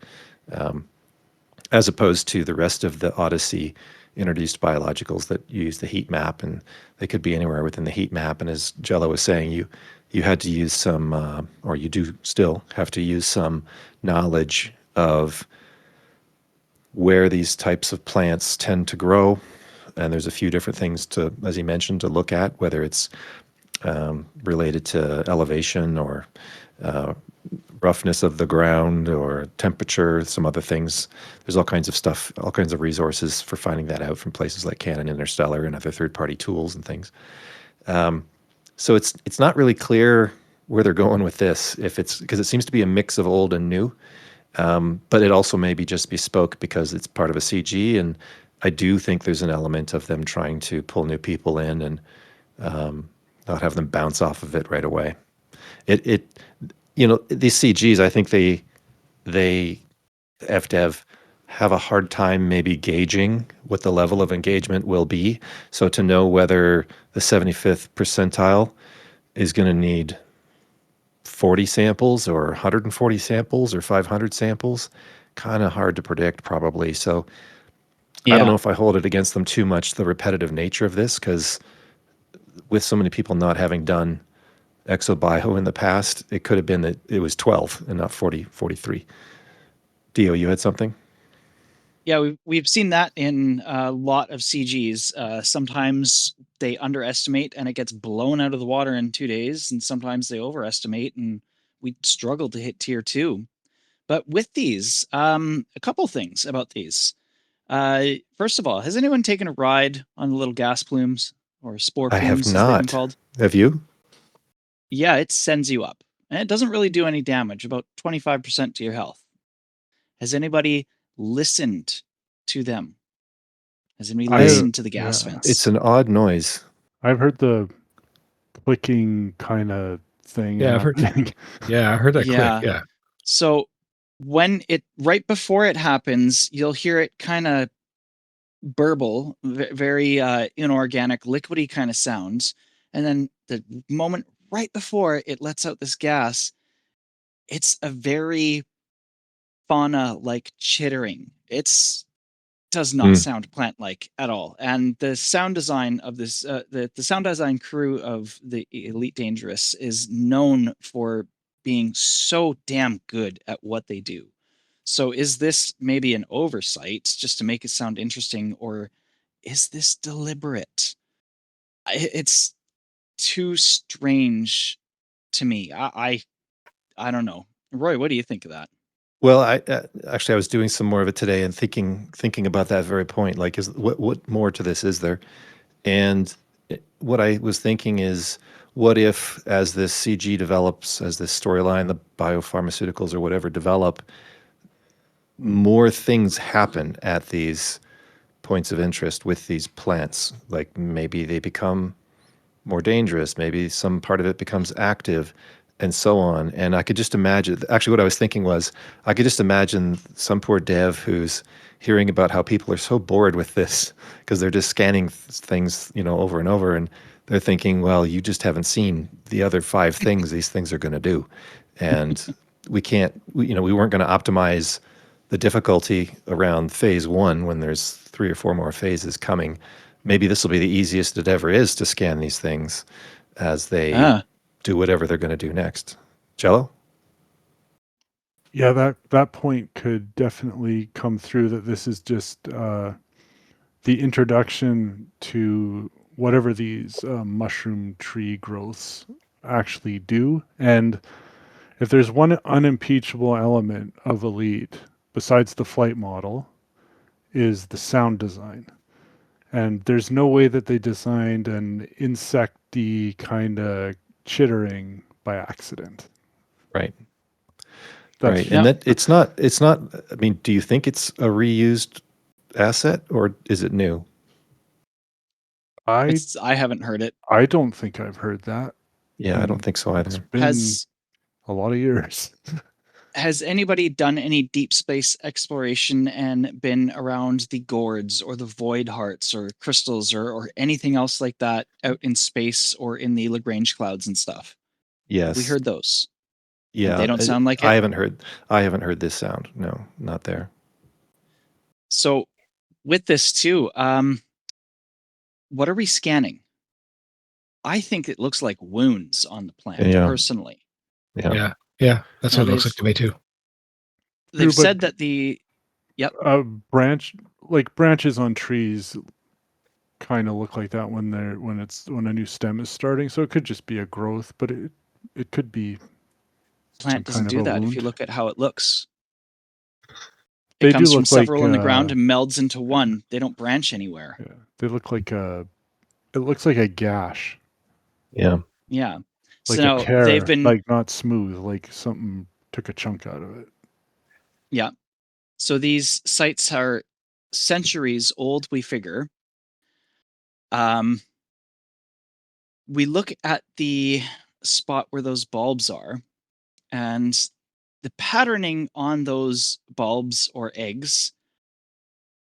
as opposed to the rest of the Odyssey introduced biologicals that use the heat map, and they could be anywhere within the heat map. And as Jello was saying, you had to use some, or you do still have to use some knowledge of where these types of plants tend to grow. And there's a few different things to, as he mentioned, to look at, whether it's related to elevation or roughness of the ground or temperature, some other things. There's all kinds of stuff, all kinds of resources for finding that out from places like Canon Interstellar and other third-party tools and things. So it's not really clear where they're going with this, because it seems to be a mix of old and new. But it also may be just bespoke because it's part of a CG, and I do think there's an element of them trying to pull new people in and not have them bounce off of it right away. These CGs, I think they FDev have a hard time maybe gauging what the level of engagement will be. So to know whether the 75th percentile is going to need 40 samples or 140 samples or 500 samples, kind of hard to predict probably. So I don't know if I hold it against them too much, the repetitive nature of this, because with so many people not having done exobio in the past, it could have been that it was 12 and not 40, 43. Dio, you had something? Yeah, we've seen that in a lot of CGs. Sometimes they underestimate and it gets blown out of the water in 2 days, and sometimes they overestimate and we struggle to hit tier 2. But with these, a couple things about these. First of all, has anyone taken a ride on the little gas plumes or spore I have plumes, as they've been not. called? Have you? Yeah, it sends you up. And it doesn't really do any damage, about 25% to your health. Has anybody listened to them? Has anybody listened to the gas vents? It's an odd noise. I've heard the clicking kind of thing. Yeah, I've heard. Yeah, I heard that click. Yeah. So when right before it happens, you'll hear it kind of burble, very inorganic, liquidy kind of sounds. And then the moment right before it lets out this gas, it's a very fauna-like chittering. It does not sound plant-like at all. And the sound design of this, the sound design crew of the Elite Dangerous is known for being so damn good at what they do. So is this maybe an oversight just to make it sound interesting, or is this deliberate? It's too strange to me. I don't know. Roy, what do you think of that? Well, actually I was doing some more of it today and thinking about that very point. Like, what more to this is there? And what I was thinking is, what if, as this CG develops, as this storyline, the biopharmaceuticals or whatever develop, more things happen at these points of interest with these plants? Like maybe they become more dangerous, maybe some part of it becomes active, and so on. And I could just imagine, actually, what I was thinking was, I could just imagine some poor dev who's hearing about how people are so bored with this because they're just scanning things, over and over, and they're thinking, well, you just haven't seen the other 5 things these things are going to do, and we can't, we weren't going to optimize the difficulty around phase 1 when there's 3 or 4 more phases coming. Maybe this will be the easiest it ever is to scan these things as they do whatever they're going to do next. Jello? Yeah, that point could definitely come through, that this is just the introduction to whatever these mushroom tree growths actually do. And if there's one unimpeachable element of Elite, besides the flight model, is the sound design. And there's no way that they designed an insecty kind of chittering by accident. Right. That's Right. And that it's not, I mean, do you think it's a reused asset or is it new? I haven't heard it. I don't think I've heard that. Yeah, I don't think so It's either. been a lot of years. Has anybody done any deep space exploration and been around the gourds or the void hearts or crystals or anything else like that out in space or in the Lagrange clouds and stuff? Yes. We heard those. Yeah. And they don't sound like it. I haven't heard this sound. No, not there. So with this too, what are we scanning? I think it looks like wounds on the plant, personally. Yeah. That's what it looks like to me too. They've said that branches on trees kind of look like that when a new stem is starting. So it could just be a growth, but it could be. Plant doesn't do that. If you look at how it looks, They it comes do from look several like, in the ground and melds into one. They don't branch anywhere. Yeah, they look like it looks like a gash. Yeah. Yeah. Like so now a tear, they've been like not smooth, like something took a chunk out of it. Yeah. So these sites are centuries old, we figure. We look at the spot where those bulbs are, and the patterning on those bulbs or eggs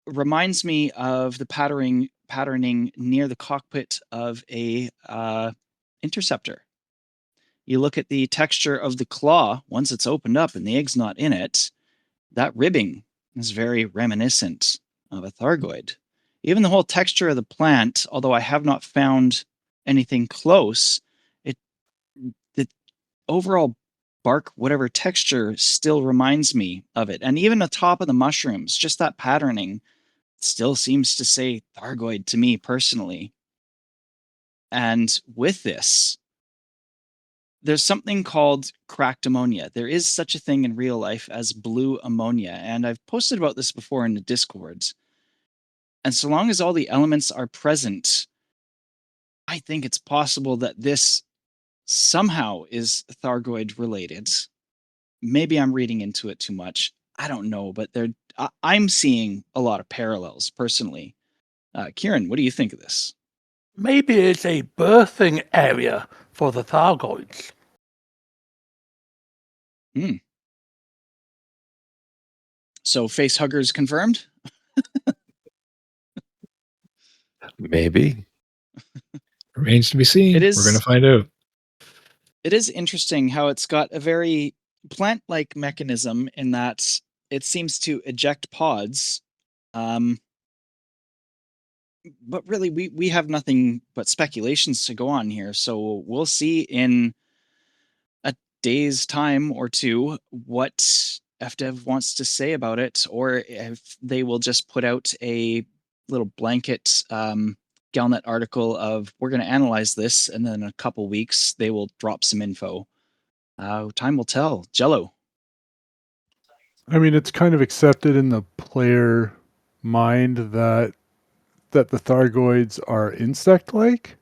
reminds me of the patterning near the cockpit of a interceptor. You look at the texture of the claw once it's opened up and the egg's not in it, that ribbing is very reminiscent of a Thargoid. Even the whole texture of the plant, although I have not found anything close, the overall bark, whatever texture, still reminds me of it. And even the top of the mushrooms, just that patterning still seems to say Thargoid to me personally. And with this, there's something called cracked ammonia. There is such a thing in real life as blue ammonia, and I've posted about this before in the Discord. And so long as all the elements are present, I think it's possible that this somehow is Thargoid related. Maybe I'm reading into it too much. I don't know, but I'm seeing a lot of parallels personally. Kieran, what do you think of this? Maybe it's a birthing area for the Thargoids. So face huggers confirmed? Maybe. Remains to be seen. We're going to find out. It is interesting how it's got a very plant-like mechanism in that it seems to eject pods. But really, we have nothing but speculations to go on here. So we'll see in a day's time or two what FDev wants to say about it, or if they will just put out a little blanket Galnet article of we're going to analyze this, and then in a couple weeks they will drop some info. Time will tell. Jello. I mean, it's kind of accepted in the player mind that the Thargoids are insect-like,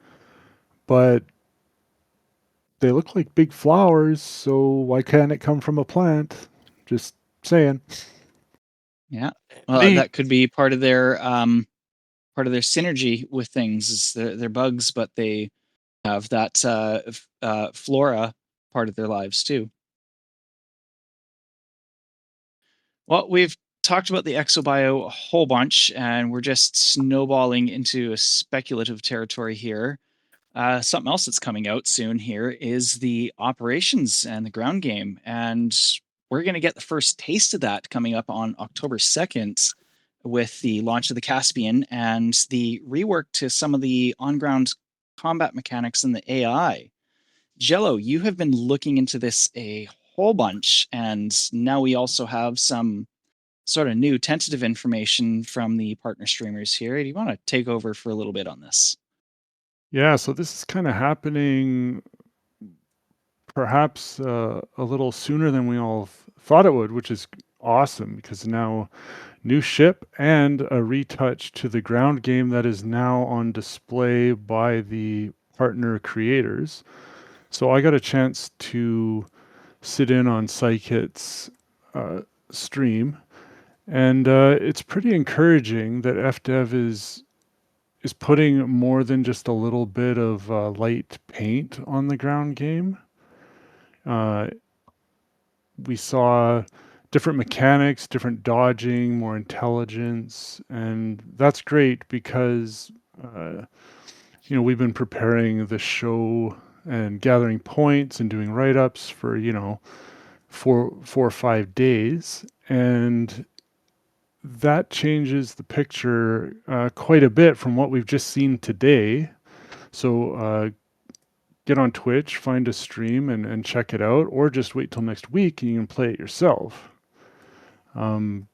but they look like big flowers, so why can't it come from a plant? Just saying. Yeah, well, that could be part of their synergy with things. Is they're bugs, but they have that flora part of their lives too. Well, we've talked about the exobio a whole bunch, and we're just snowballing into a speculative territory here. Something else that's coming out soon here is the operations and the ground game, and we're going to get the first taste of that coming up on October 2nd with the launch of the Caspian and the rework to some of the on-ground combat mechanics and the AI. Jello, you have been looking into this a whole bunch, and now we also have some sort of new tentative information from the partner streamers here. Do you want to take over for a little bit on this? Yeah, so this is kind of happening perhaps a little sooner than we all thought it would, which is awesome because now new ship and a retouch to the ground game that is now on display by the partner creators. So I got a chance to sit in on Psychit's stream, and it's pretty encouraging that FDev is putting more than just a little bit of light paint on the ground game. We saw different mechanics, different dodging, more intelligence, and that's great because we've been preparing the show and gathering points and doing write-ups for 4 or 5 days, and that changes the picture quite a bit from what we've just seen today. So get on Twitch, find a stream and check it out, or just wait till next week and you can play it yourself. I've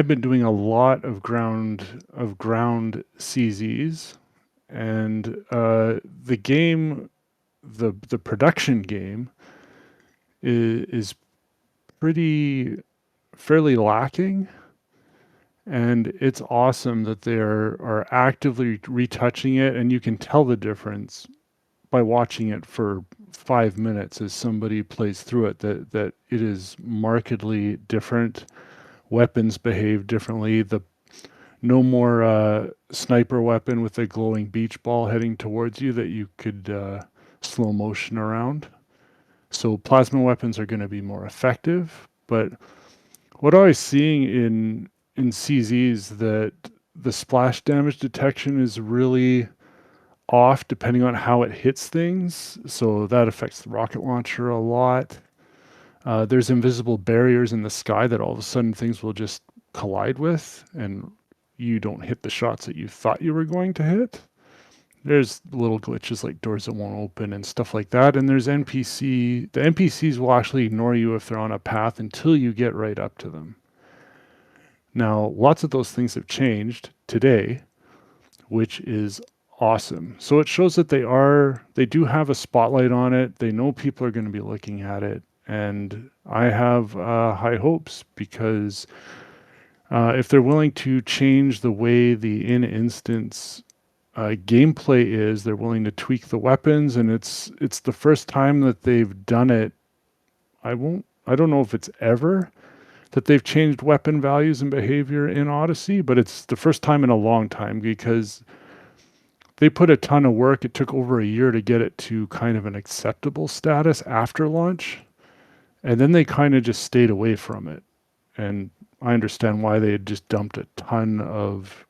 been doing a lot of ground CZs, and the game, the production game, is fairly lacking, and it's awesome that they are actively retouching it, and you can tell the difference by watching it for 5 minutes as somebody plays through it, that it is markedly different. Weapons behave differently. No more sniper weapon with a glowing beach ball heading towards you that you could slow motion around. So plasma weapons are going to be more effective, but what I was seeing in CZs that the splash damage detection is really off depending on how it hits things. So that affects the rocket launcher a lot. There's invisible barriers in the sky that all of a sudden things will just collide with, and you don't hit the shots that you thought you were going to hit. There's little glitches like doors that won't open and stuff like that. And there's the NPCs will actually ignore you if they're on a path until you get right up to them. Now, lots of those things have changed today, which is awesome. So it shows that they do have a spotlight on it. They know people are going to be looking at it. And I have high hopes because if they're willing to change the way the in-instance gameplay is, they're willing to tweak the weapons, and it's the first time that they've done it. I don't know if it's ever that they've changed weapon values and behavior in Odyssey, but it's the first time in a long time because they put a ton of work. It took over a year to get it to kind of an acceptable status after launch, and then they kind of just stayed away from it. And I understand why. They had just dumped a ton of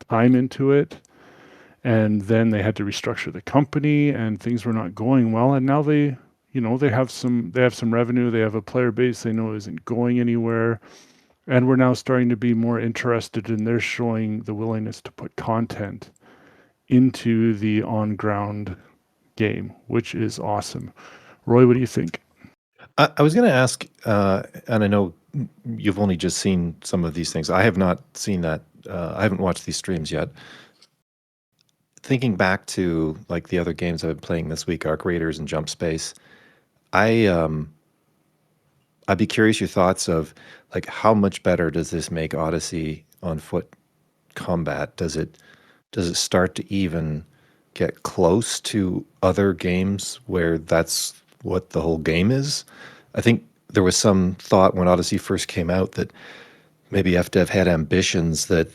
time into it, and then they had to restructure the company, and things were not going well. And now they have some revenue. They have a player base they know isn't going anywhere, and we're now starting to be more interested, and they're showing the willingness to put content into the on-ground game, which is awesome. Roy, what do you think? I was going to ask, and I know you've only just seen some of these things. I have not seen that I haven't watched these streams yet. Thinking back to like the other games I've been playing this week, Arc Raiders and Jump Space, I'd be curious your thoughts of like how much better does this make Odyssey on foot combat? Does it start to even get close to other games where that's what the whole game is? I think there was some thought when Odyssey first came out that maybe FDev had ambitions that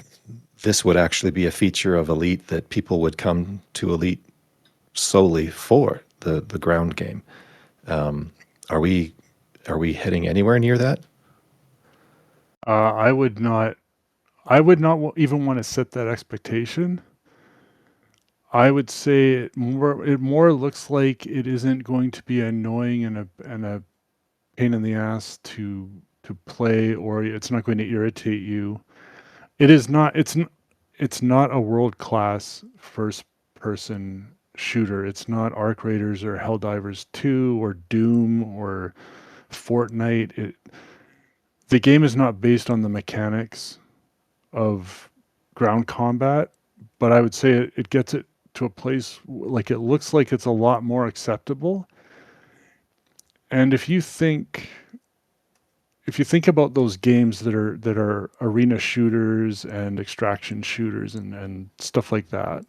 this would actually be a feature of Elite that people would come to Elite solely for the ground game. Are we heading anywhere near that? I would not even want to set that expectation. I would say it more looks like it isn't going to be annoying and a pain in the ass to play, or it's not going to irritate you. It is not. It's not a world-class first-person shooter. It's not Arc Raiders or Helldivers 2 or Doom or Fortnite. The game is not based on the mechanics of ground combat, but I would say it gets it to a place like it looks like it's a lot more acceptable. And if you think about those games that are arena shooters and extraction shooters and stuff like that,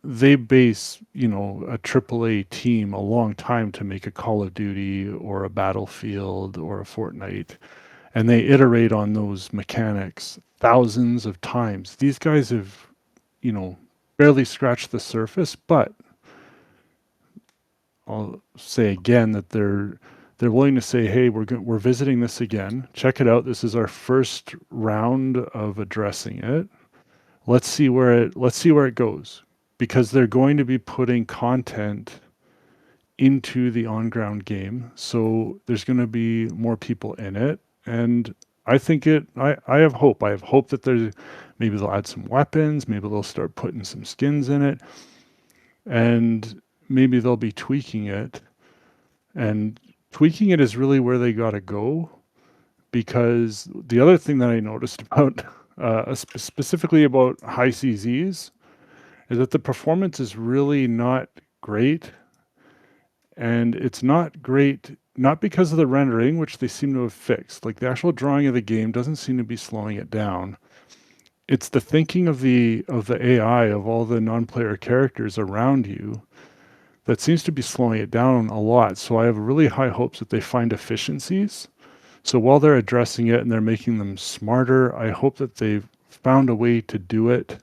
they base, a AAA team a long time to make a Call of Duty or a Battlefield or a Fortnite, and they iterate on those mechanics thousands of times. These guys have, barely scratched the surface, but I'll say again that they're willing to say, hey, we're visiting this again. Check it out. This is our first round of addressing it. Let's see where it goes, because they're going to be putting content into the on-ground game. So there's going to be more people in it. And I think I have hope. I have hope that maybe they'll add some weapons. Maybe they'll start putting some skins in it. And maybe they'll be tweaking it. And tweaking it is really where they got to go, because the other thing that I noticed about specifically about high CZs is that the performance is really not great. And it's not great, not because of the rendering, which they seem to have fixed. Like the actual drawing of the game doesn't seem to be slowing it down. It's the thinking of the AI, of all the non-player characters around you, that seems to be slowing it down a lot. So I have really high hopes that they find efficiencies. So while they're addressing it and they're making them smarter, I hope that they've found a way to do it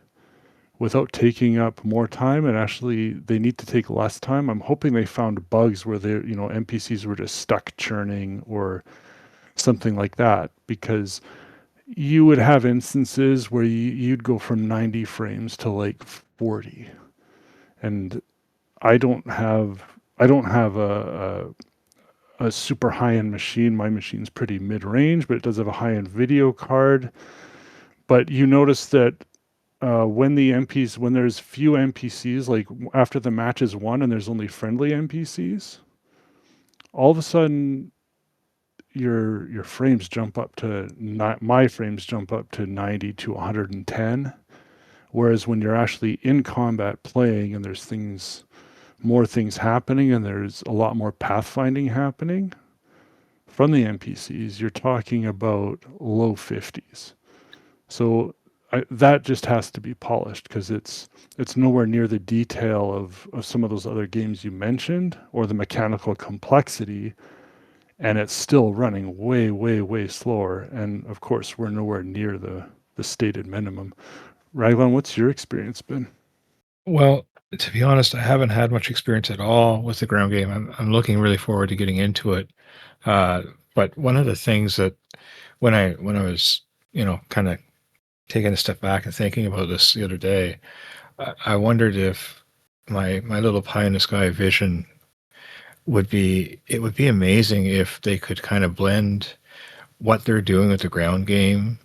without taking up more time, and actually they need to take less time. I'm hoping they found bugs where NPCs were just stuck churning or something like that, because you would have instances where you'd go from 90 frames to like 40. And I don't have a super high-end machine. My machine's pretty mid-range, but it does have a high-end video card. But you notice that when there's few NPCs, like after the match is won and there's only friendly NPCs, all of a sudden your frames jump up to my frames jump up to 90 to 110. Whereas when you're actually in combat playing and there's more things happening and there's a lot more pathfinding happening from the NPCs, you're talking about low 50s. So that just has to be polished, because it's nowhere near the detail of some of those other games you mentioned, or the mechanical complexity, and it's still running way, way, way slower. And of course, we're nowhere near the stated minimum. Raglan, what's your experience been? Well, to be honest, I haven't had much experience at all with the ground game. I'm looking really forward to getting into it. But one of the things that when I was, kind of taking a step back and thinking about this the other day, I wondered if my little pie in the sky vision would be amazing if they could kind of blend what they're doing with the ground game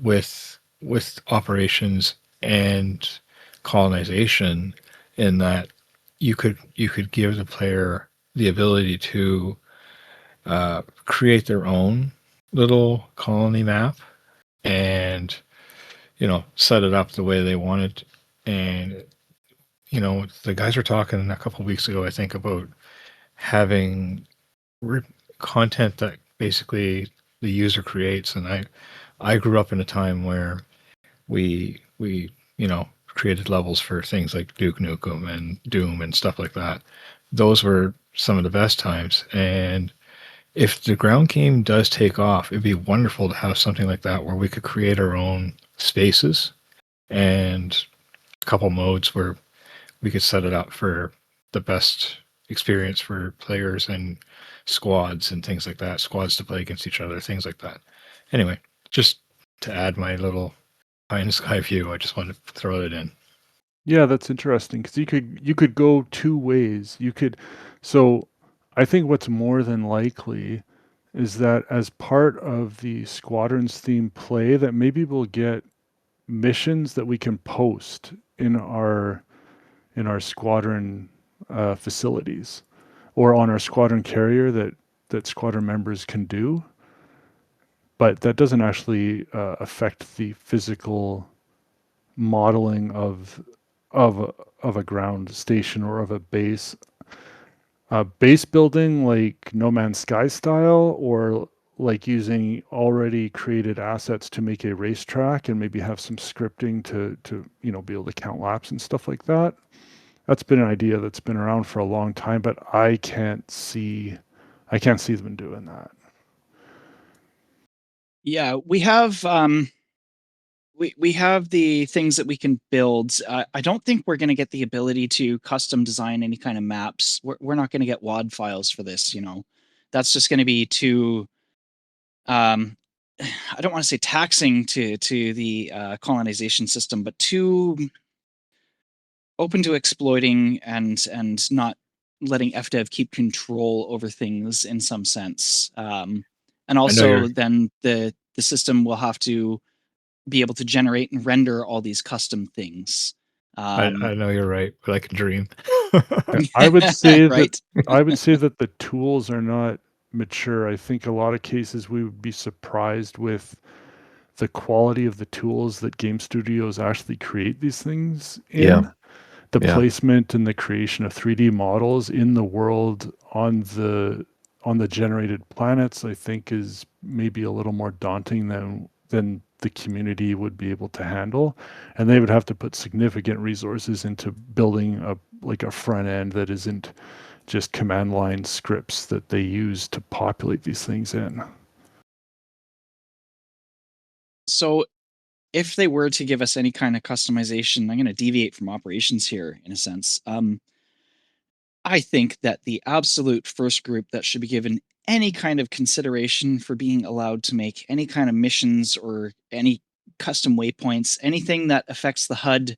with operations and colonization, in that you could give the player the ability to create their own little colony map and, set it up the way they wanted. And, the guys were talking a couple of weeks ago, I think, about having content that basically the user creates. And I grew up in a time where we created levels for things like Duke Nukem and Doom and stuff like that. Those were some of the best times. And if the ground game does take off, it'd be wonderful to have something like that where we could create our own spaces and a couple modes where we could set it up for the best experience for players and squads and things like that, squads to play against each other, things like that. Anyway, just to add my little pie in the sky view, I just wanted to throw it in. Yeah, that's interesting because you could go two ways. So I think what's more than likely is that as part of the Squadrons theme play, that maybe we'll get missions that we can post in our squadron facilities or on our squadron carrier that squadron members can do. But that doesn't actually affect the physical modeling of a ground station or of a base. Base building like No Man's Sky style, or like using already created assets to make a racetrack and maybe have some scripting to be able to count laps and stuff like that. That's been an idea that's been around for a long time, but I can't see them doing that. Yeah, we have we have the things that we can build. I don't think we're going to get the ability to custom design any kind of maps. We're not going to get WAD files for this. That's just going to be too. I don't want to say taxing to the colonization system, but too open to exploiting and not letting FDev keep control over things in some sense. And also, then the system will have to be able to generate and render all these custom things. I know you're right, but I can dream. I would say right? that the tools are not mature. I think a lot of cases we would be surprised with the quality of the tools that game studios actually create these things in. Yeah. The Yeah. placement and the creation of 3D models in the world on the generated planets, I think, is maybe a little more daunting than the community would be able to handle, and they would have to put significant resources into building a front end that isn't just command line scripts that they use to populate these things in. So if they were to give us any kind of customization, I'm going to deviate from operations here in a sense. I think that the absolute first group that should be given any kind of consideration for being allowed to make any kind of missions or any custom waypoints, anything that affects the HUD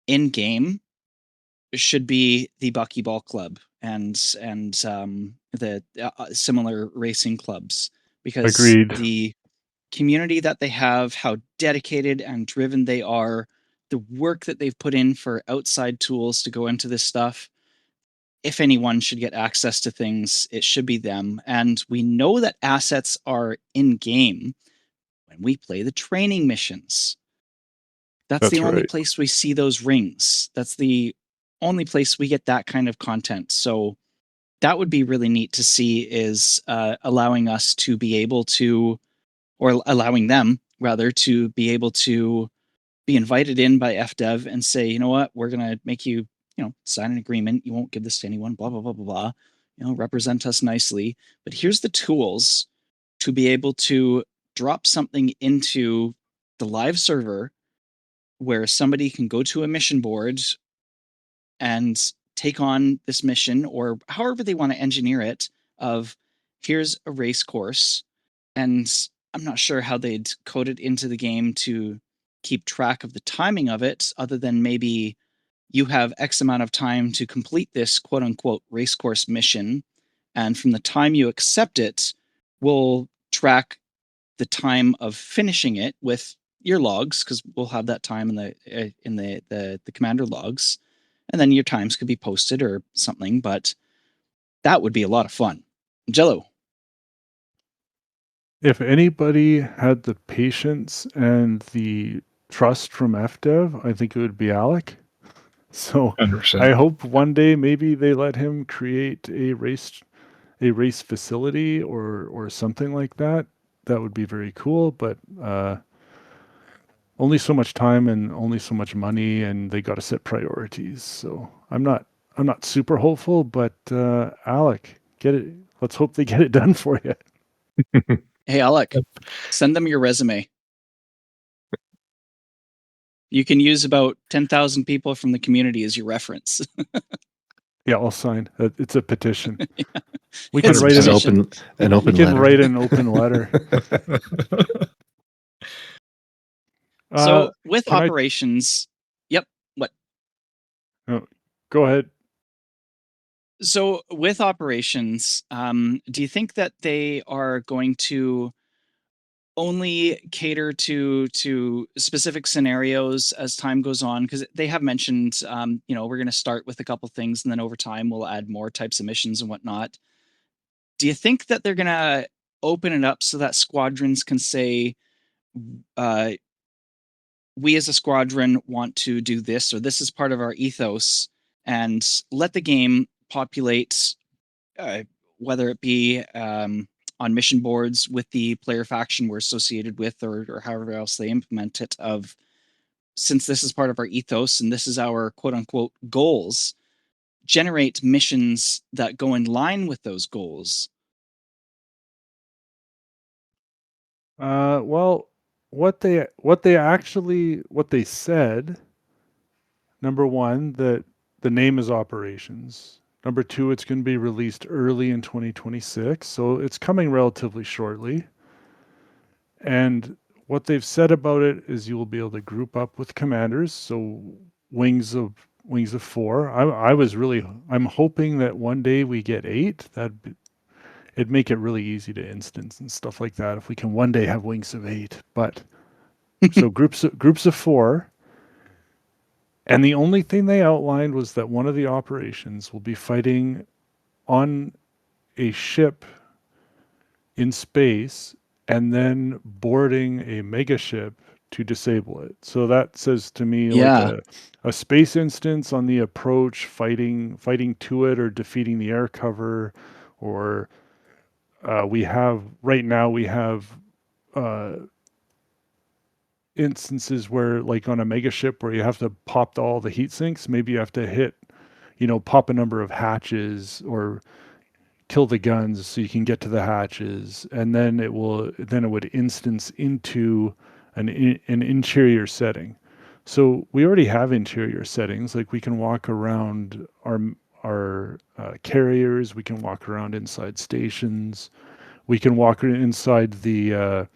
in game, should be the Buckyball Club and the similar racing clubs, because Agreed. the community that they have, how dedicated and driven they are, the work that they've put in for outside tools to go into this stuff. If anyone should get access to things, it should be them. And we know that assets are in game when we play the training missions. That's the only right. place we see those rings. That's the only place we get that kind of content. So that would be really neat to see, is allowing us to be able to, or allowing them rather, to be able to be invited in by FDev and say, you know what, we're going to make you, sign an agreement. You won't give this to anyone, blah, blah, blah, blah, blah, represent us nicely. But here's the tools to be able to drop something into the live server where somebody can go to a mission board and take on this mission, or however they want to engineer it, of here's a race course. And I'm not sure how they'd code it into the game to keep track of the timing of it, other than maybe you have X amount of time to complete this quote unquote race course mission. And from the time you accept it, we'll track the time of finishing it with your logs, because we'll have that time in the commander logs, and then your times could be posted or something. But that would be a lot of fun. Jello. If anybody had the patience and the trust from FDev, I think it would be Alec. So 100%. I hope one day maybe they let him create a race facility or something like that. That would be very cool, but only so much time and only so much money, and they got to set priorities. So I'm not super hopeful, but Alec, get it. Let's hope they get it done for you. Hey, Alec, send them your resume. You can use about 10,000 people from the community as your reference. Yeah, I'll sign. It's a petition. Yeah. We can It's a write petition. an open we can letter. write an open letter. So with can I- operations, yep. What? Go ahead. So with operations, do you think that they are going to only cater to specific scenarios as time goes on? Because they have mentioned, we're going to start with a couple things, and then over time we'll add more types of missions and whatnot. Do you think that they're going to open it up so that squadrons can say, we as a squadron want to do this, or this is part of our ethos, and let the game populate, whether it be on mission boards with the player faction we're associated with, or however else they implement it, of, since this is part of our ethos and this is our quote unquote goals, generate missions that go in line with those goals? Well, what they said, number one, that the name is Operations. Number two, it's going to be released early in 2026, so it's coming relatively shortly. And what they've said about it is you will be able to group up with commanders, so wings of 4. I'm hoping that one day we get 8. It'd make it really easy to instance and stuff like that if we can one day have wings of 8. But so groups of 4. And the only thing they outlined was that one of the operations will be fighting on a ship in space and then boarding a megaship to disable it. So that says to me like a space instance on the approach, fighting to it or defeating the air cover, or we have instances where, like on a megaship, where you have to pop all the heat sinks. Maybe you have to pop a number of hatches or kill the guns so you can get to the hatches, and then it would instance into an interior setting. So we already have interior settings, like we can walk around our carriers, we can walk around inside stations, we can walk inside the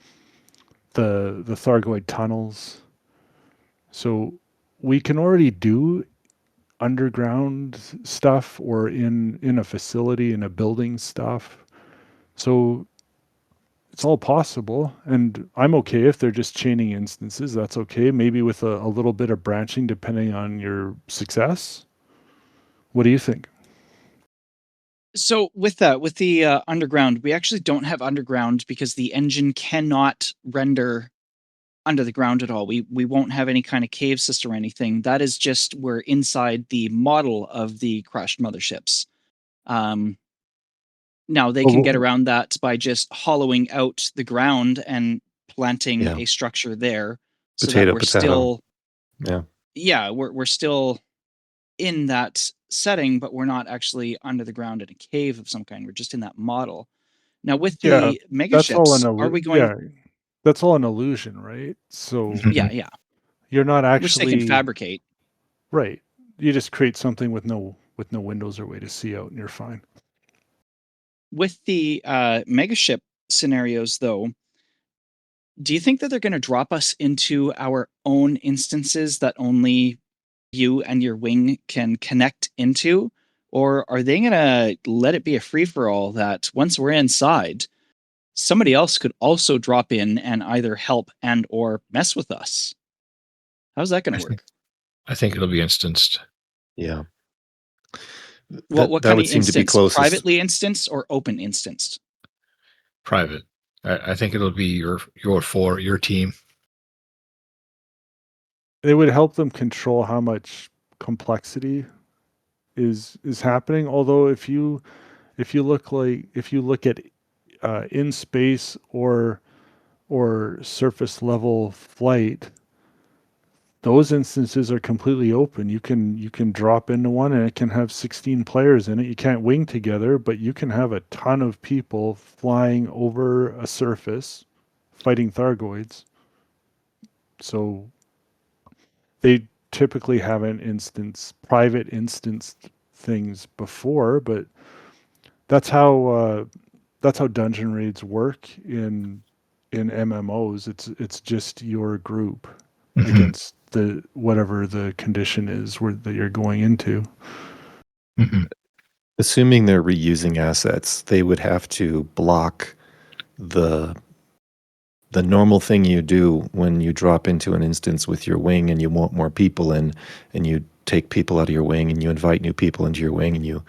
Thargoid tunnels. So we can already do underground stuff or in a facility, in a building stuff. So it's all possible, and I'm okay if they're just chaining instances. That's okay, maybe with a little bit of branching depending on your success. What do you think? So with the underground, we actually don't have underground because the engine cannot render under the ground at all. We won't have any kind of cave system or anything. That is just, we're inside the model of the crashed motherships. Now they can get around that by just hollowing out the ground and planting a structure there, so that we're still, we're still in that setting, but we're not actually under the ground in a cave of some kind. We're just in that model. Now with the megaships, are we going? Yeah, that's all an illusion, right? So yeah, you're not actually, which they can fabricate. Right. You just create something with no windows or way to see out, and you're fine. With the megaship scenarios, though, do you think that they're going to drop us into our own instances that only you and your wing can connect into? Or are they going to let it be a free-for-all that once we're inside, somebody else could also drop in and either help and or mess with us? How's that going to work? I think it'll be instanced. Yeah. What kind would of seem to be instance? closest. Privately instanced or open instanced? Private. I think it'll be your team. It would help them control how much complexity is happening. Although if you look at in space or surface level flight, those instances are completely open. You can drop into one and it can have 16 players in it. You can't wing together, but you can have a ton of people flying over a surface fighting Thargoids. So they typically haven't private instanced things before, but that's how dungeon raids work in MMOs. It's just your group against the whatever the condition is that you're going into. Assuming they're reusing assets, they would have to block the normal thing you do when you drop into an instance with your wing and you want more people in, and you take people out of your wing and you invite new people into your wing, and you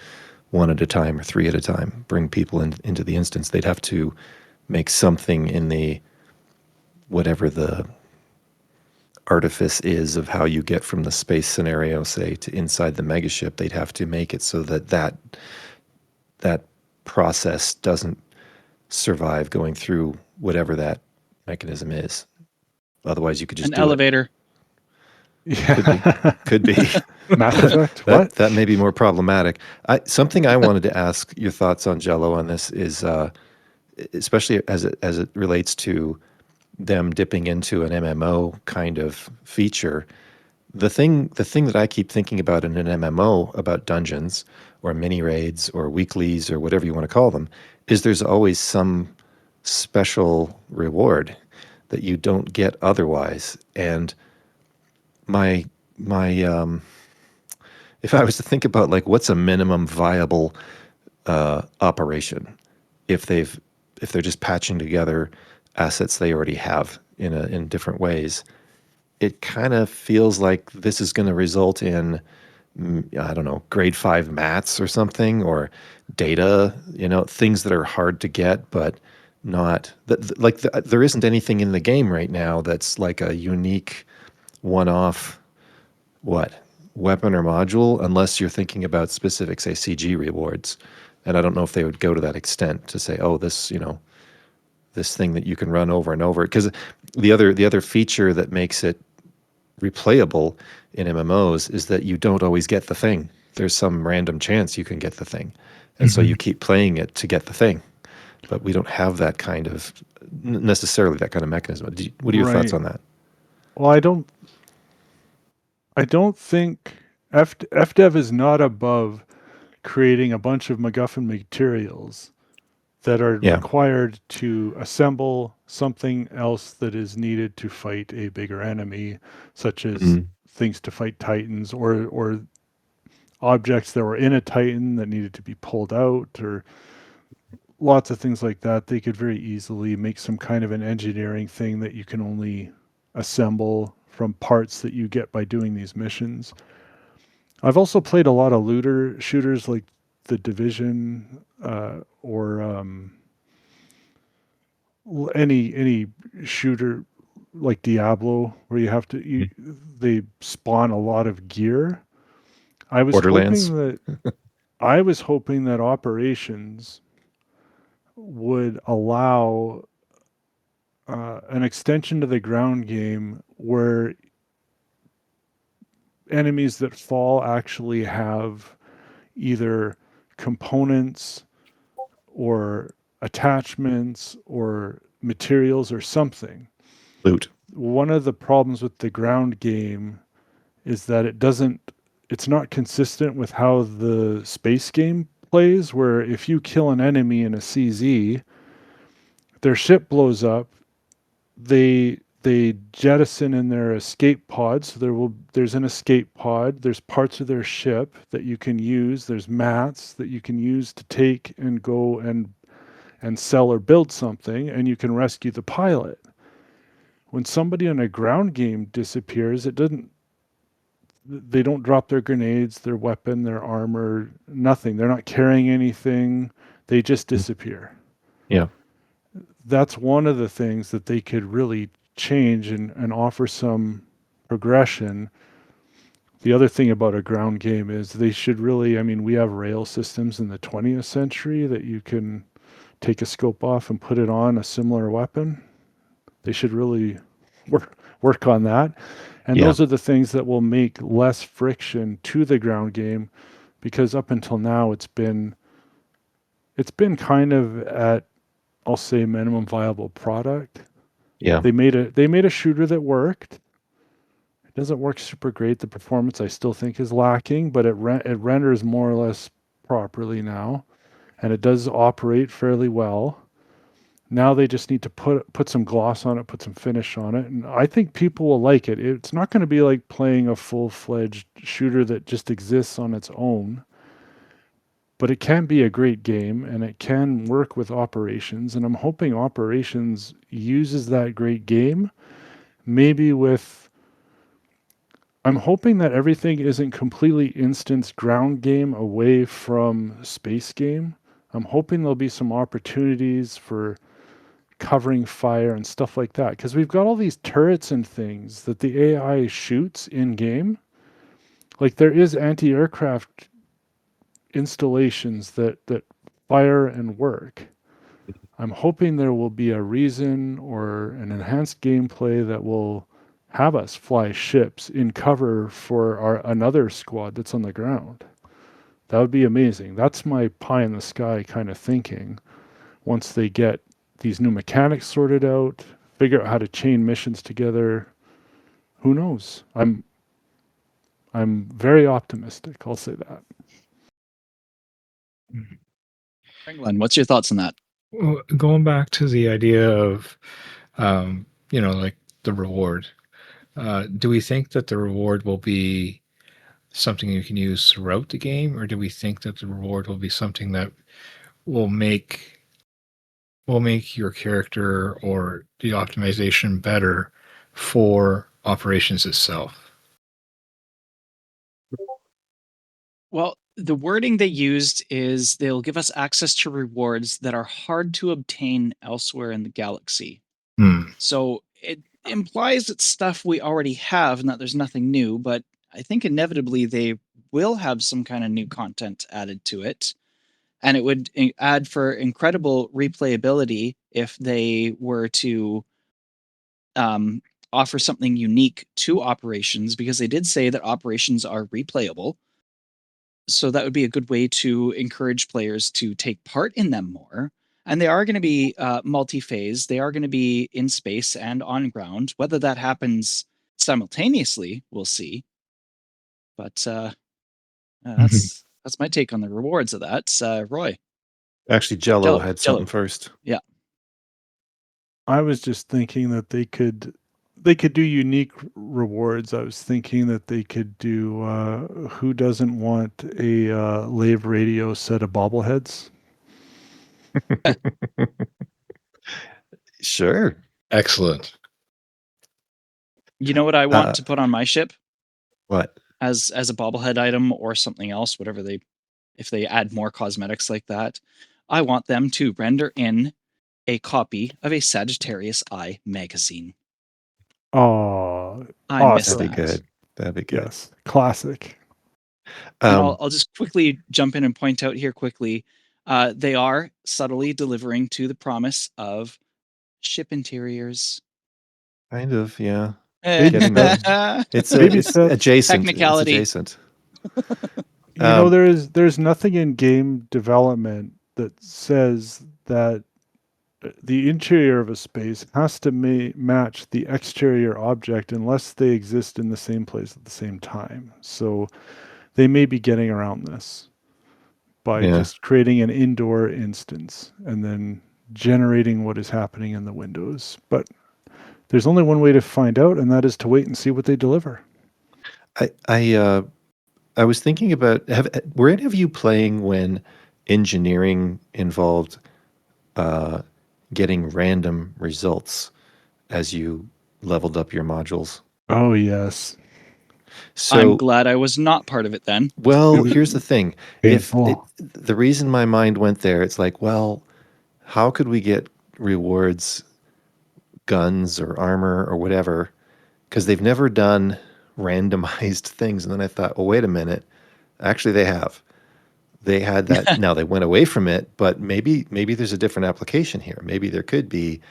one at a time or three at a time bring people into the instance. They'd have to make something in the whatever the artifice is of how you get from the space scenario, say, to inside the megaship. They'd have to make it so that process doesn't survive going through whatever that mechanism is. Otherwise, you could just An do elevator. Yeah, Could be. Mass Effect. What? That may be more problematic. Something I wanted to ask your thoughts on, Jello, on this is, especially as it relates to them dipping into an MMO kind of feature. The thing that I keep thinking about in an MMO about dungeons or mini raids or weeklies or whatever you want to call them is there's always some special reward that you don't get otherwise. And my if I was to think about like what's a minimum viable operation if they're just patching together assets they already have in different ways, it kind of feels like this is going to result in, I don't know, grade 5 mats or something, or data, things that are hard to get, but not there isn't anything in the game right now that's like a unique one-off weapon or module, unless you're thinking about specific, say, CG rewards. And I don't know if they would go to that extent to say, oh, this thing that you can run over and over. Because the other feature that makes it replayable in MMOs is that you don't always get the thing. There's some random chance you can get the thing. And so you keep playing it to get the thing. But we don't have that kind of, necessarily that kind of mechanism. What are your thoughts on that? Well, I don't think FDev is not above creating a bunch of MacGuffin materials that are required to assemble something else that is needed to fight a bigger enemy, such as things to fight titans or objects that were in a titan that needed to be pulled out, or lots of things like that. They could very easily make some kind of an engineering thing that you can only assemble from parts that you get by doing these missions. I've also played a lot of looter shooters like The Division or any shooter like Diablo, where you have to they spawn a lot of gear. I was Borderlands. hoping that operations would allow an extension to the ground game where enemies that fall actually have either components or attachments or materials or something. Loot. One of the problems with the ground game is that it's not consistent with how the space game plays, where if you kill an enemy in a CZ, their ship blows up, they jettison in their escape pod. So there's an escape pod. There's parts of their ship that you can use. There's mats that you can use to take and go and sell or build something, and you can rescue the pilot. When somebody in a ground game disappears, they don't drop their grenades, their weapon, their armor, nothing. They're not carrying anything. They just disappear. Yeah. that's one of the things that they could really change and offer some progression. The other thing about a ground game is they should really, I mean, we have rail systems in the 20th century that you can take a scope off and put it on a similar weapon. They should really work on that. And those are the things that will make less friction to the ground game, because up until now it's been kind of at, I'll say, minimum viable product. Yeah. They made a shooter that worked. It doesn't work super great. The performance I still think is lacking, but it renders more or less properly now, and it does operate fairly well. Now they just need to put some gloss on it, put some finish on it, and I think people will like it. It's not going to be like playing a full-fledged shooter that just exists on its own, but it can be a great game, and it can work with Operations, and I'm hoping Operations uses that great game, maybe with... I'm hoping that everything isn't completely instance ground game away from space game. I'm hoping there'll be some opportunities for covering fire and stuff like that, because we've got all these turrets and things that the AI shoots in game. Like, there is anti-aircraft installations that fire and work. I'm hoping there will be a reason or an enhanced gameplay that will have us fly ships in cover for another squad that's on the ground. That would be amazing. That's my pie in the sky kind of thinking. Once they get these new mechanics sorted out, figure out how to chain missions together, who knows? I'm very optimistic. I'll say that. Glenn, what's your thoughts on that? Well, going back to the idea of, like the reward, do we think that the reward will be something you can use throughout the game, or do we think that the reward will be something that will make your character or the optimization better for Operations itself? Well, the wording they used is they'll give us access to rewards that are hard to obtain elsewhere in the galaxy. So it implies it's stuff we already have and that there's nothing new, but I think inevitably they will have some kind of new content added to it. And it would add for incredible replayability if they were to offer something unique to Operations, because they did say that Operations are replayable. So that would be a good way to encourage players to take part in them more. And they are going to be multi-phase. They are going to be in space and on ground. Whether that happens simultaneously, we'll see. But that's my take on the rewards of that. Roy. Actually, Jello had something first. Yeah. I was just thinking that they could do unique rewards. I was thinking that they could do who doesn't want a Lave Radio set of bobbleheads? Sure. Excellent. You know what I want to put on my ship? What? As a bobblehead item or something else, whatever if they add more cosmetics like that, I want them to render in a copy of a Sagittarius Eye magazine. Oh, I miss That'd that. be good. That'd be good. Yes, classic. And I'll just quickly jump in and point out here quickly, they are subtly delivering to the promise of ship interiors. Kind of, yeah. Getting there. It's adjacent. Technicality. It's adjacent. There's nothing in game development that says that the interior of a space has to match the exterior object unless they exist in the same place at the same time. So they may be getting around this by just creating an indoor instance and then generating what is happening in the windows. But there's only one way to find out, and that is to wait and see what they deliver. I was thinking about, were any of you playing when engineering involved getting random results as you leveled up your modules? Oh, yes. So, I'm glad I was not part of it then. Well, here's the thing. Painful. The reason my mind went there, it's like, well, how could we get rewards guns or armor or whatever, because they've never done randomized things. And then I thought, oh, wait a minute. Actually, they have. They had that. Now they went away from it, but maybe there's a different application here. Maybe there could be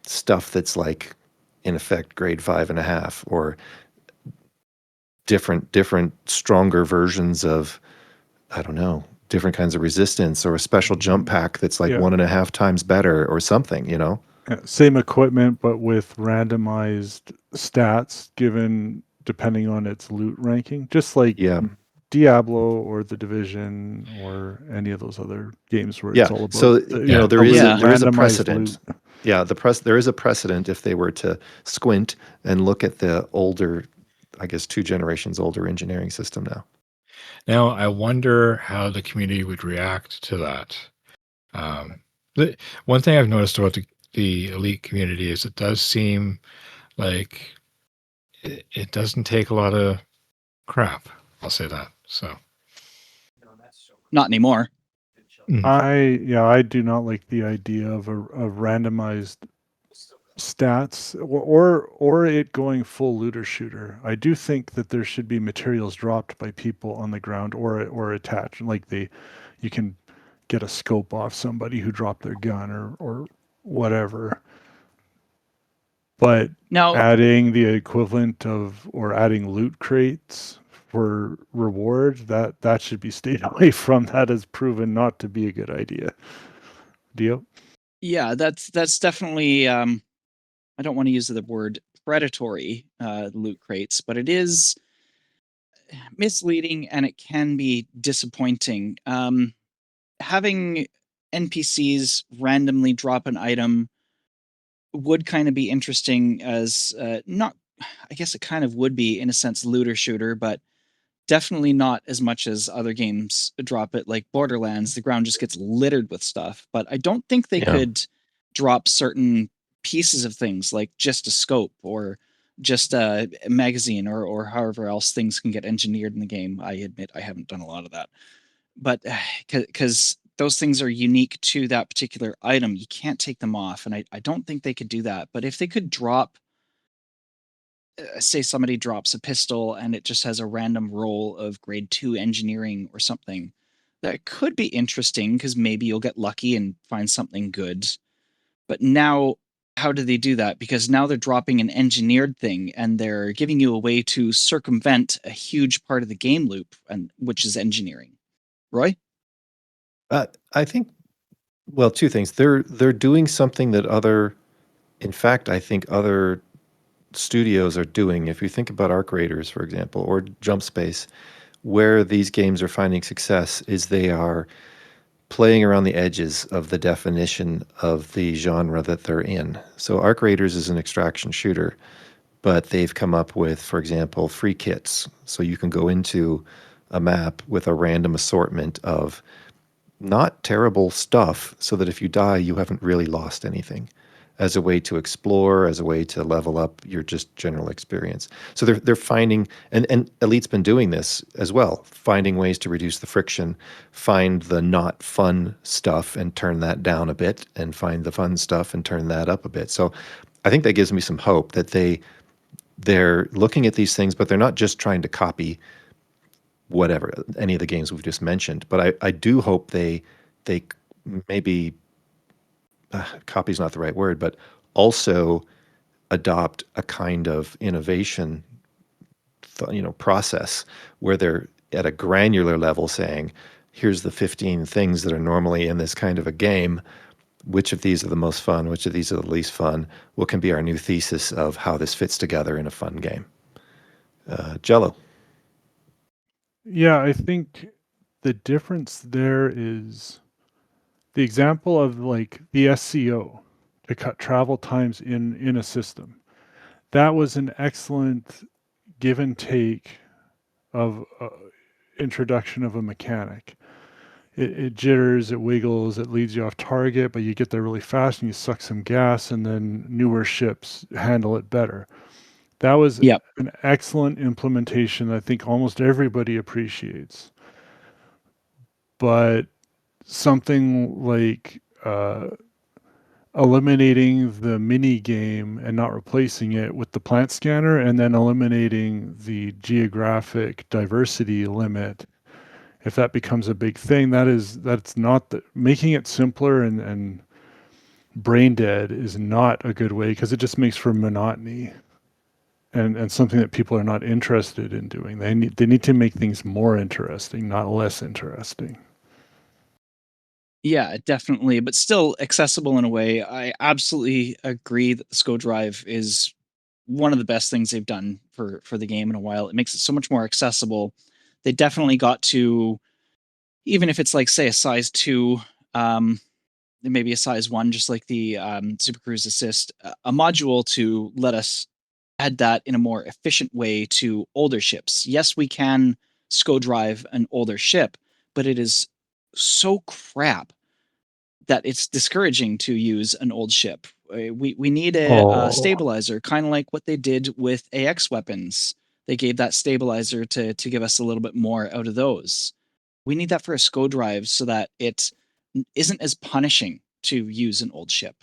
stuff that's like, in effect, grade 5.5, or different stronger versions of, I don't know, different kinds of resistance, or a special jump pack that's like Yeah. 1.5 times better or something, you know? Same equipment, but with randomized stats given depending on its loot ranking, just like Yeah. Diablo or The Division or any of those other games where Yeah. it's all about So, you know, there is a randomized precedent. loot. Yeah, there is a precedent if they were to squint and look at the older, I guess 2 generations older engineering system now. Now, I wonder how the community would react to that. One thing I've noticed about the elite community is it does seem like it doesn't take a lot of crap. I'll say that. So Not anymore. I do not like the idea of randomized stats or it going full looter shooter. I do think that there should be materials dropped by people on the ground or attached, like you can get a scope off somebody who dropped their gun or whatever. But Now, adding the equivalent of, or adding loot crates for rewards, that should be stayed away from. That has proven not to be a good idea. Dio? yeah, that's definitely. I don't want to use the word predatory loot crates, but it is misleading and it can be disappointing. Having NPCs randomly drop an item would kind of be interesting as not, I guess it kind of would be in a sense looter shooter, but definitely not as much as other games drop it. Like Borderlands, the ground just gets littered with stuff. But I don't think they could drop certain pieces of things, like just a scope or just a magazine or however else things can get engineered in the game. I admit I haven't done a lot of that. But because those things are unique to that particular item, you can't take them off. And I don't think they could do that. But if they could drop, say somebody drops a pistol and it just has a random roll of grade 2 engineering or something, that could be interesting because maybe you'll get lucky and find something good. But now, how do they do that? Because now they're dropping an engineered thing and they're giving you a way to circumvent a huge part of the game loop, and which is engineering. Roy? I think, well, 2 things. They're doing something that in fact, I think other studios are doing. If you think about Arc Raiders, for example, or Jump Space, where these games are finding success is they are playing around the edges of the definition of the genre that they're in. So Arc Raiders is an extraction shooter, but they've come up with, for example, free kits. So you can go into a map with a random assortment of not terrible stuff, so that if you die, you haven't really lost anything, as a way to explore, as a way to level up your just general experience. So they're finding, and Elite's been doing this as well, finding ways to reduce the friction, find the not fun stuff and turn that down a bit, and find the fun stuff and turn that up a bit. So I think that gives me some hope that they're looking at these things, but they're not just trying to copy whatever, any of the games we've just mentioned. But I do hope they maybe, copy is not the right word, but also adopt a kind of innovation, process where they're at a granular level saying, here's the 15 things that are normally in this kind of a game. Which of these are the most fun? Which of these are the least fun? What can be our new thesis of how this fits together in a fun game? Jello. Yeah, I think the difference there is the example of like the SCO to cut travel times in a system. That was an excellent give and take of introduction of a mechanic. It jitters, it wiggles, it leads you off target, but you get there really fast and you suck some gas, and then newer ships handle it better. That was Yep. an excellent implementation that I think almost everybody appreciates. But something like eliminating the mini game and not replacing it with the plant scanner, and then eliminating the geographic diversity limit. If that becomes a big thing, that's not making it simpler and brain dead is not a good way, because it just makes for monotony and something that people are not interested in doing. They need to make things more interesting, not less interesting. Yeah, definitely, but still accessible in a way. I absolutely agree that the SCO drive is one of the best things they've done for the game in a while. It makes it so much more accessible. They definitely got to, even if it's like, say, a size 2, maybe a size 1, just like the Super Cruise Assist, a module to let us add that in a more efficient way to older ships. Yes, we can SCO drive an older ship, but it is so crap that it's discouraging to use an old ship. We need a stabilizer, kind of like what they did with AX weapons. They gave that stabilizer to give us a little bit more out of those. We need that for a SCO drive so that it isn't as punishing to use an old ship.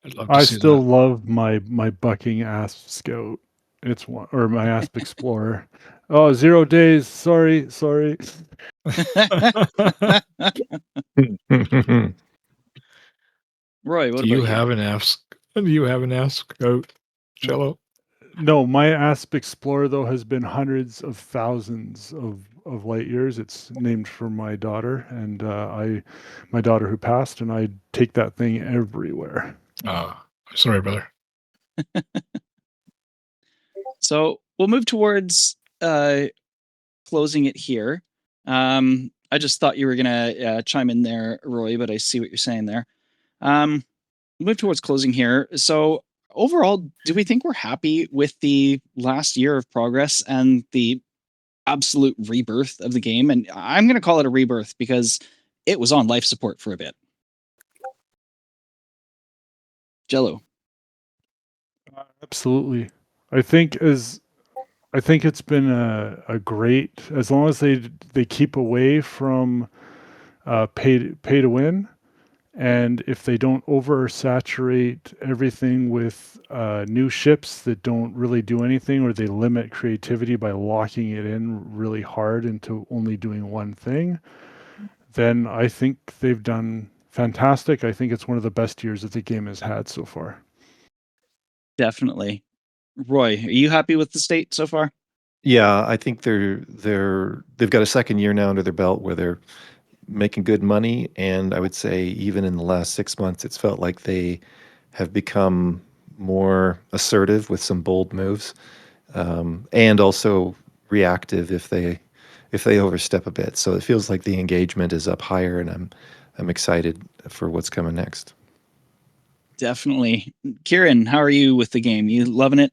I'd love to I see still that. love my bucking Asp Scout. It's one, or my Asp Explorer. Oh, 0 days. Sorry. Roy, what Do you about you? have an ask? Do you have an ask out, Cello? No, my Asp Explorer though has been hundreds of thousands of light years. It's named for my daughter, and my daughter who passed, and I take that thing everywhere. Sorry, brother. So we'll move towards closing it here. I just thought you were gonna chime in there, Roy, but I see what you're saying there. Move towards closing here. So overall, do we think we're happy with the last year of progress and the absolute rebirth of the game? And I'm going to call it a rebirth because it was on life support for a bit. Jello. Absolutely. I think it's been a great, as long as they keep away from pay to win, and if they don't oversaturate everything with new ships that don't really do anything, or they limit creativity by locking it in really hard into only doing one thing, then I think they've done fantastic. I think it's one of the best years that the game has had so far. Definitely. Roy, are you happy with the state so far? Yeah, I think they've got a second year now under their belt where they're making good money, and I would say even in the last 6 months, it's felt like they have become more assertive with some bold moves, and also reactive if they overstep a bit. So it feels like the engagement is up higher, and I'm excited for what's coming next. Definitely. Kieran, how are you with the game? You loving it?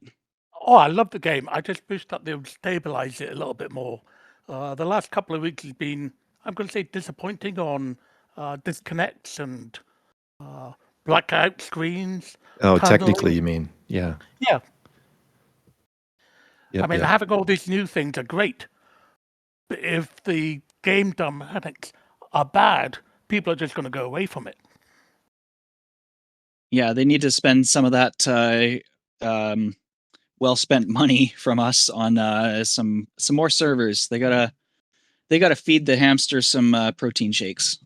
Oh, I love the game. I just wish that they would stabilize it a little bit more. The last couple of weeks has been, I'm going to say, disappointing on disconnects and blackout screens. Oh, technically, tunneling. you mean? Yeah. Yeah. Yep, I mean, yep. having all these new things are great. But if the game dynamics are bad, people are just going to go away from it. Yeah, they need to spend some of that well-spent money from us on some more servers. They gotta feed the hamster some protein shakes.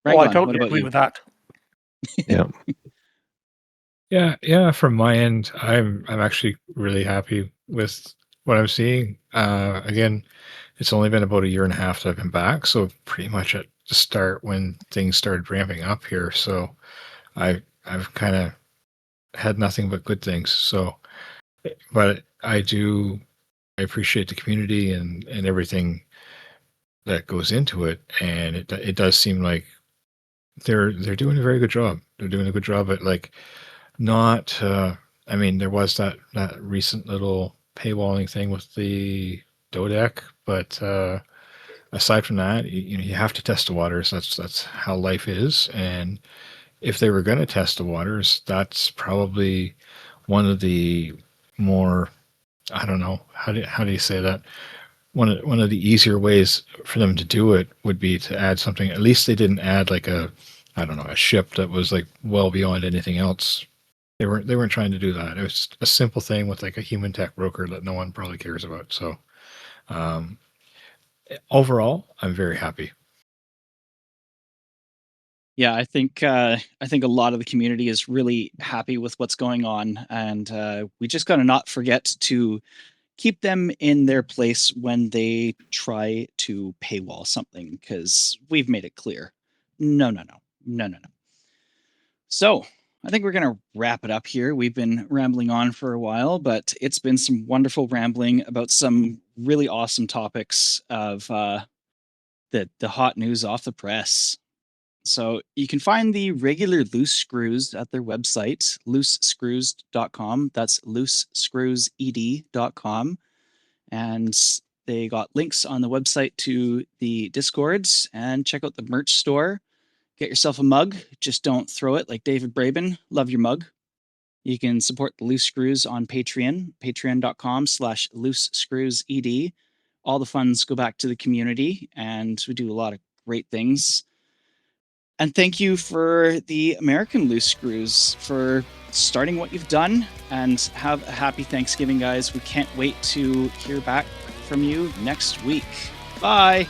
Oh, I Rangon, totally what about agree you? with that. Yeah. Yeah. From my end, I'm actually really happy with what I'm seeing. Again, it's only been about a year and a half that I've been back, so pretty much at the start when things started ramping up here. So I've kind of had nothing but good things. So, but I appreciate the community and everything that goes into it, and it does seem like they're doing a very good job. They're doing a good job at like not. I mean, there was that recent little paywalling thing with the Dodec, but aside from that, you have to test the waters. That's how life is, and if they were going to test the waters, that's probably one of the more, I don't know, how do you say that? One of the easier ways for them to do it would be to add something. At least they didn't add like a I don't know, a ship that was like well beyond anything else. They weren't trying to do that. It was a simple thing with like a human tech broker that no one probably cares about. So overall, I'm very happy. Yeah, I think a lot of the community is really happy with what's going on, and we just gotta not forget to keep them in their place when they try to paywall something, because we've made it clear. No, no, no, no, no, no. So I think we're going to wrap it up here. We've been rambling on for a while, but it's been some wonderful rambling about some really awesome topics of the hot news off the press. So you can find the regular Loose Screws at their website, loosescrews.com. That's loosescrewsed.com. And they got links on the website to the Discords, and check out the merch store. Get yourself a mug. Just don't throw it like David Braben. Love your mug. You can support the Loose Screws on Patreon, patreon.com/loosescrewsed. All the funds go back to the community, and we do a lot of great things. And thank you for the American Loose Screws for starting what you've done, and have a happy Thanksgiving, guys. We can't wait to hear back from you next week. Bye.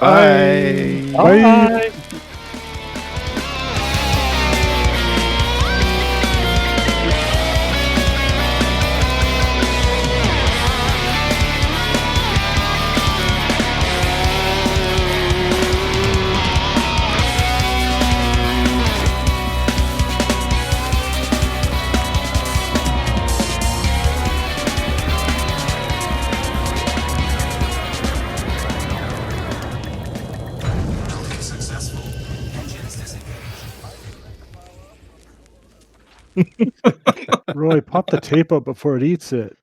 Bye. Bye. Roy, pop the tape up before it eats it.